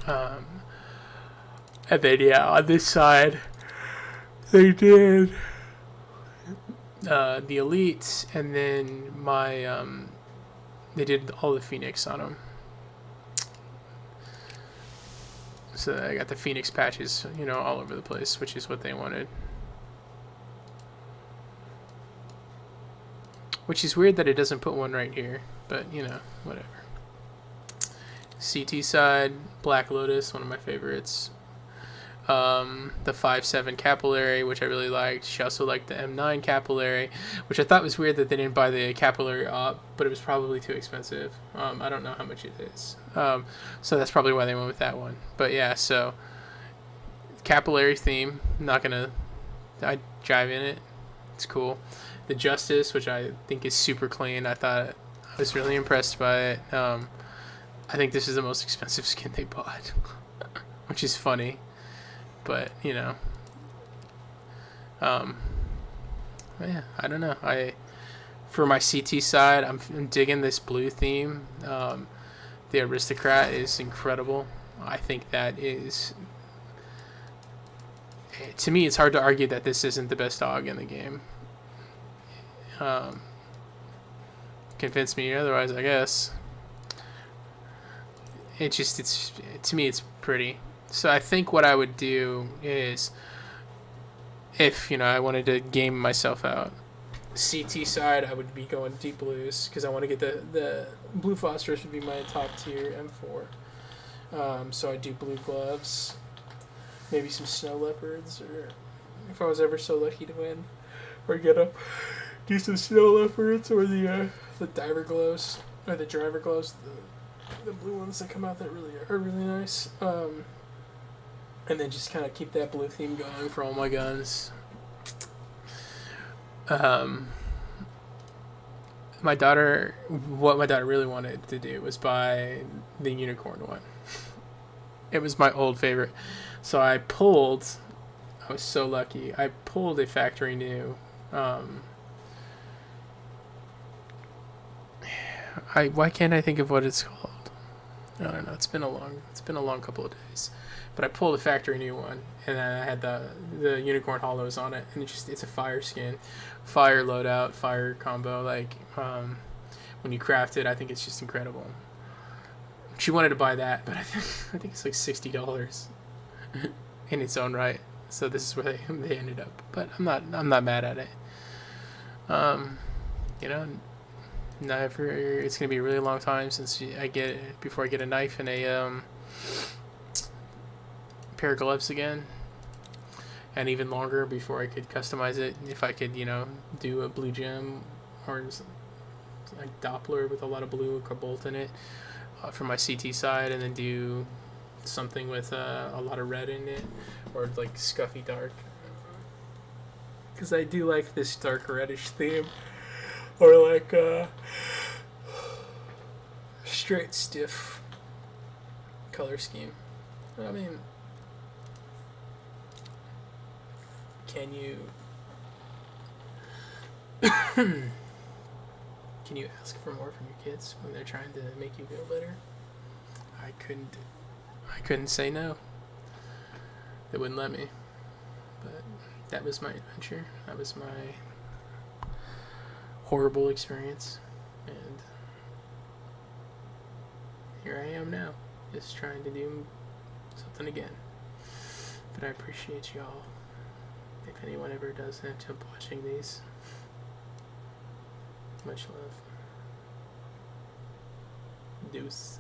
And then yeah, on this side, they did the Elite, and then my they did all the Phoenix on them. So I got the Phoenix patches, you know, all over the place, which is what they wanted. Which is weird that it doesn't put one right here, but you know, whatever. CT side, Black Lotus, one of my favorites. The 5.7 capillary, which I really liked. She also liked the M9 capillary, which I thought was weird that they didn't buy the capillary up, but it was probably too expensive. I don't know how much it is. So that's probably why they went with that one. But yeah, so capillary theme, I jive in it. It's cool. The Justice, which I think is super clean. I was really impressed by it. I think this is the most expensive skin they bought, which is funny. But you know, yeah, I don't know. For my CT side, I'm digging this blue theme. The Aristocrat is incredible. I think that is, to me, it's hard to argue that this isn't the best dog in the game. Convince me otherwise, I guess. To me, it's pretty. So I think what I would do is, if, you know, I wanted to game myself out, CT side, I would be going deep blues, because I want to get the blue phosphorus would be my top tier M4. So I do blue gloves, maybe some snow leopards, or if I was ever so lucky to win, or get up, do some snow leopards, or the diver gloves, or the driver gloves, the blue ones that come out that are really nice. And then just kind of keep that blue theme going for all my guns. What my daughter really wanted to do was buy the unicorn one. It was my old favorite. So I was so lucky. I pulled a factory new. Why can't I think of what it's called? I don't know. It's been a long couple of days. But I pulled a factory new one, and then I had the unicorn hollows on it, and it's a fire skin, fire loadout, fire combo. Like, when you craft it. I think it's just incredible. She wanted to buy that, but I think it's like $60 in its own right. So this is where they ended up. But I'm not mad at it. You know, never. It's gonna be a really long time before I get a knife and a pair of gloves again, and even longer before I could customize it. If I could, you know, do a blue gem or like Doppler with a lot of blue or Cobalt in it for my CT side, and then do something with a lot of red in it, or like scuffy dark, because I do like this dark reddish theme, or like straight stiff color scheme. I mean, can you can you ask for more from your kids when they're trying to make you feel better? I couldn't say no. They wouldn't let me. But that was my adventure. That was my horrible experience. And here I am now, just trying to do something again. But I appreciate y'all. If anyone ever does end up watching these, much love. Deuce.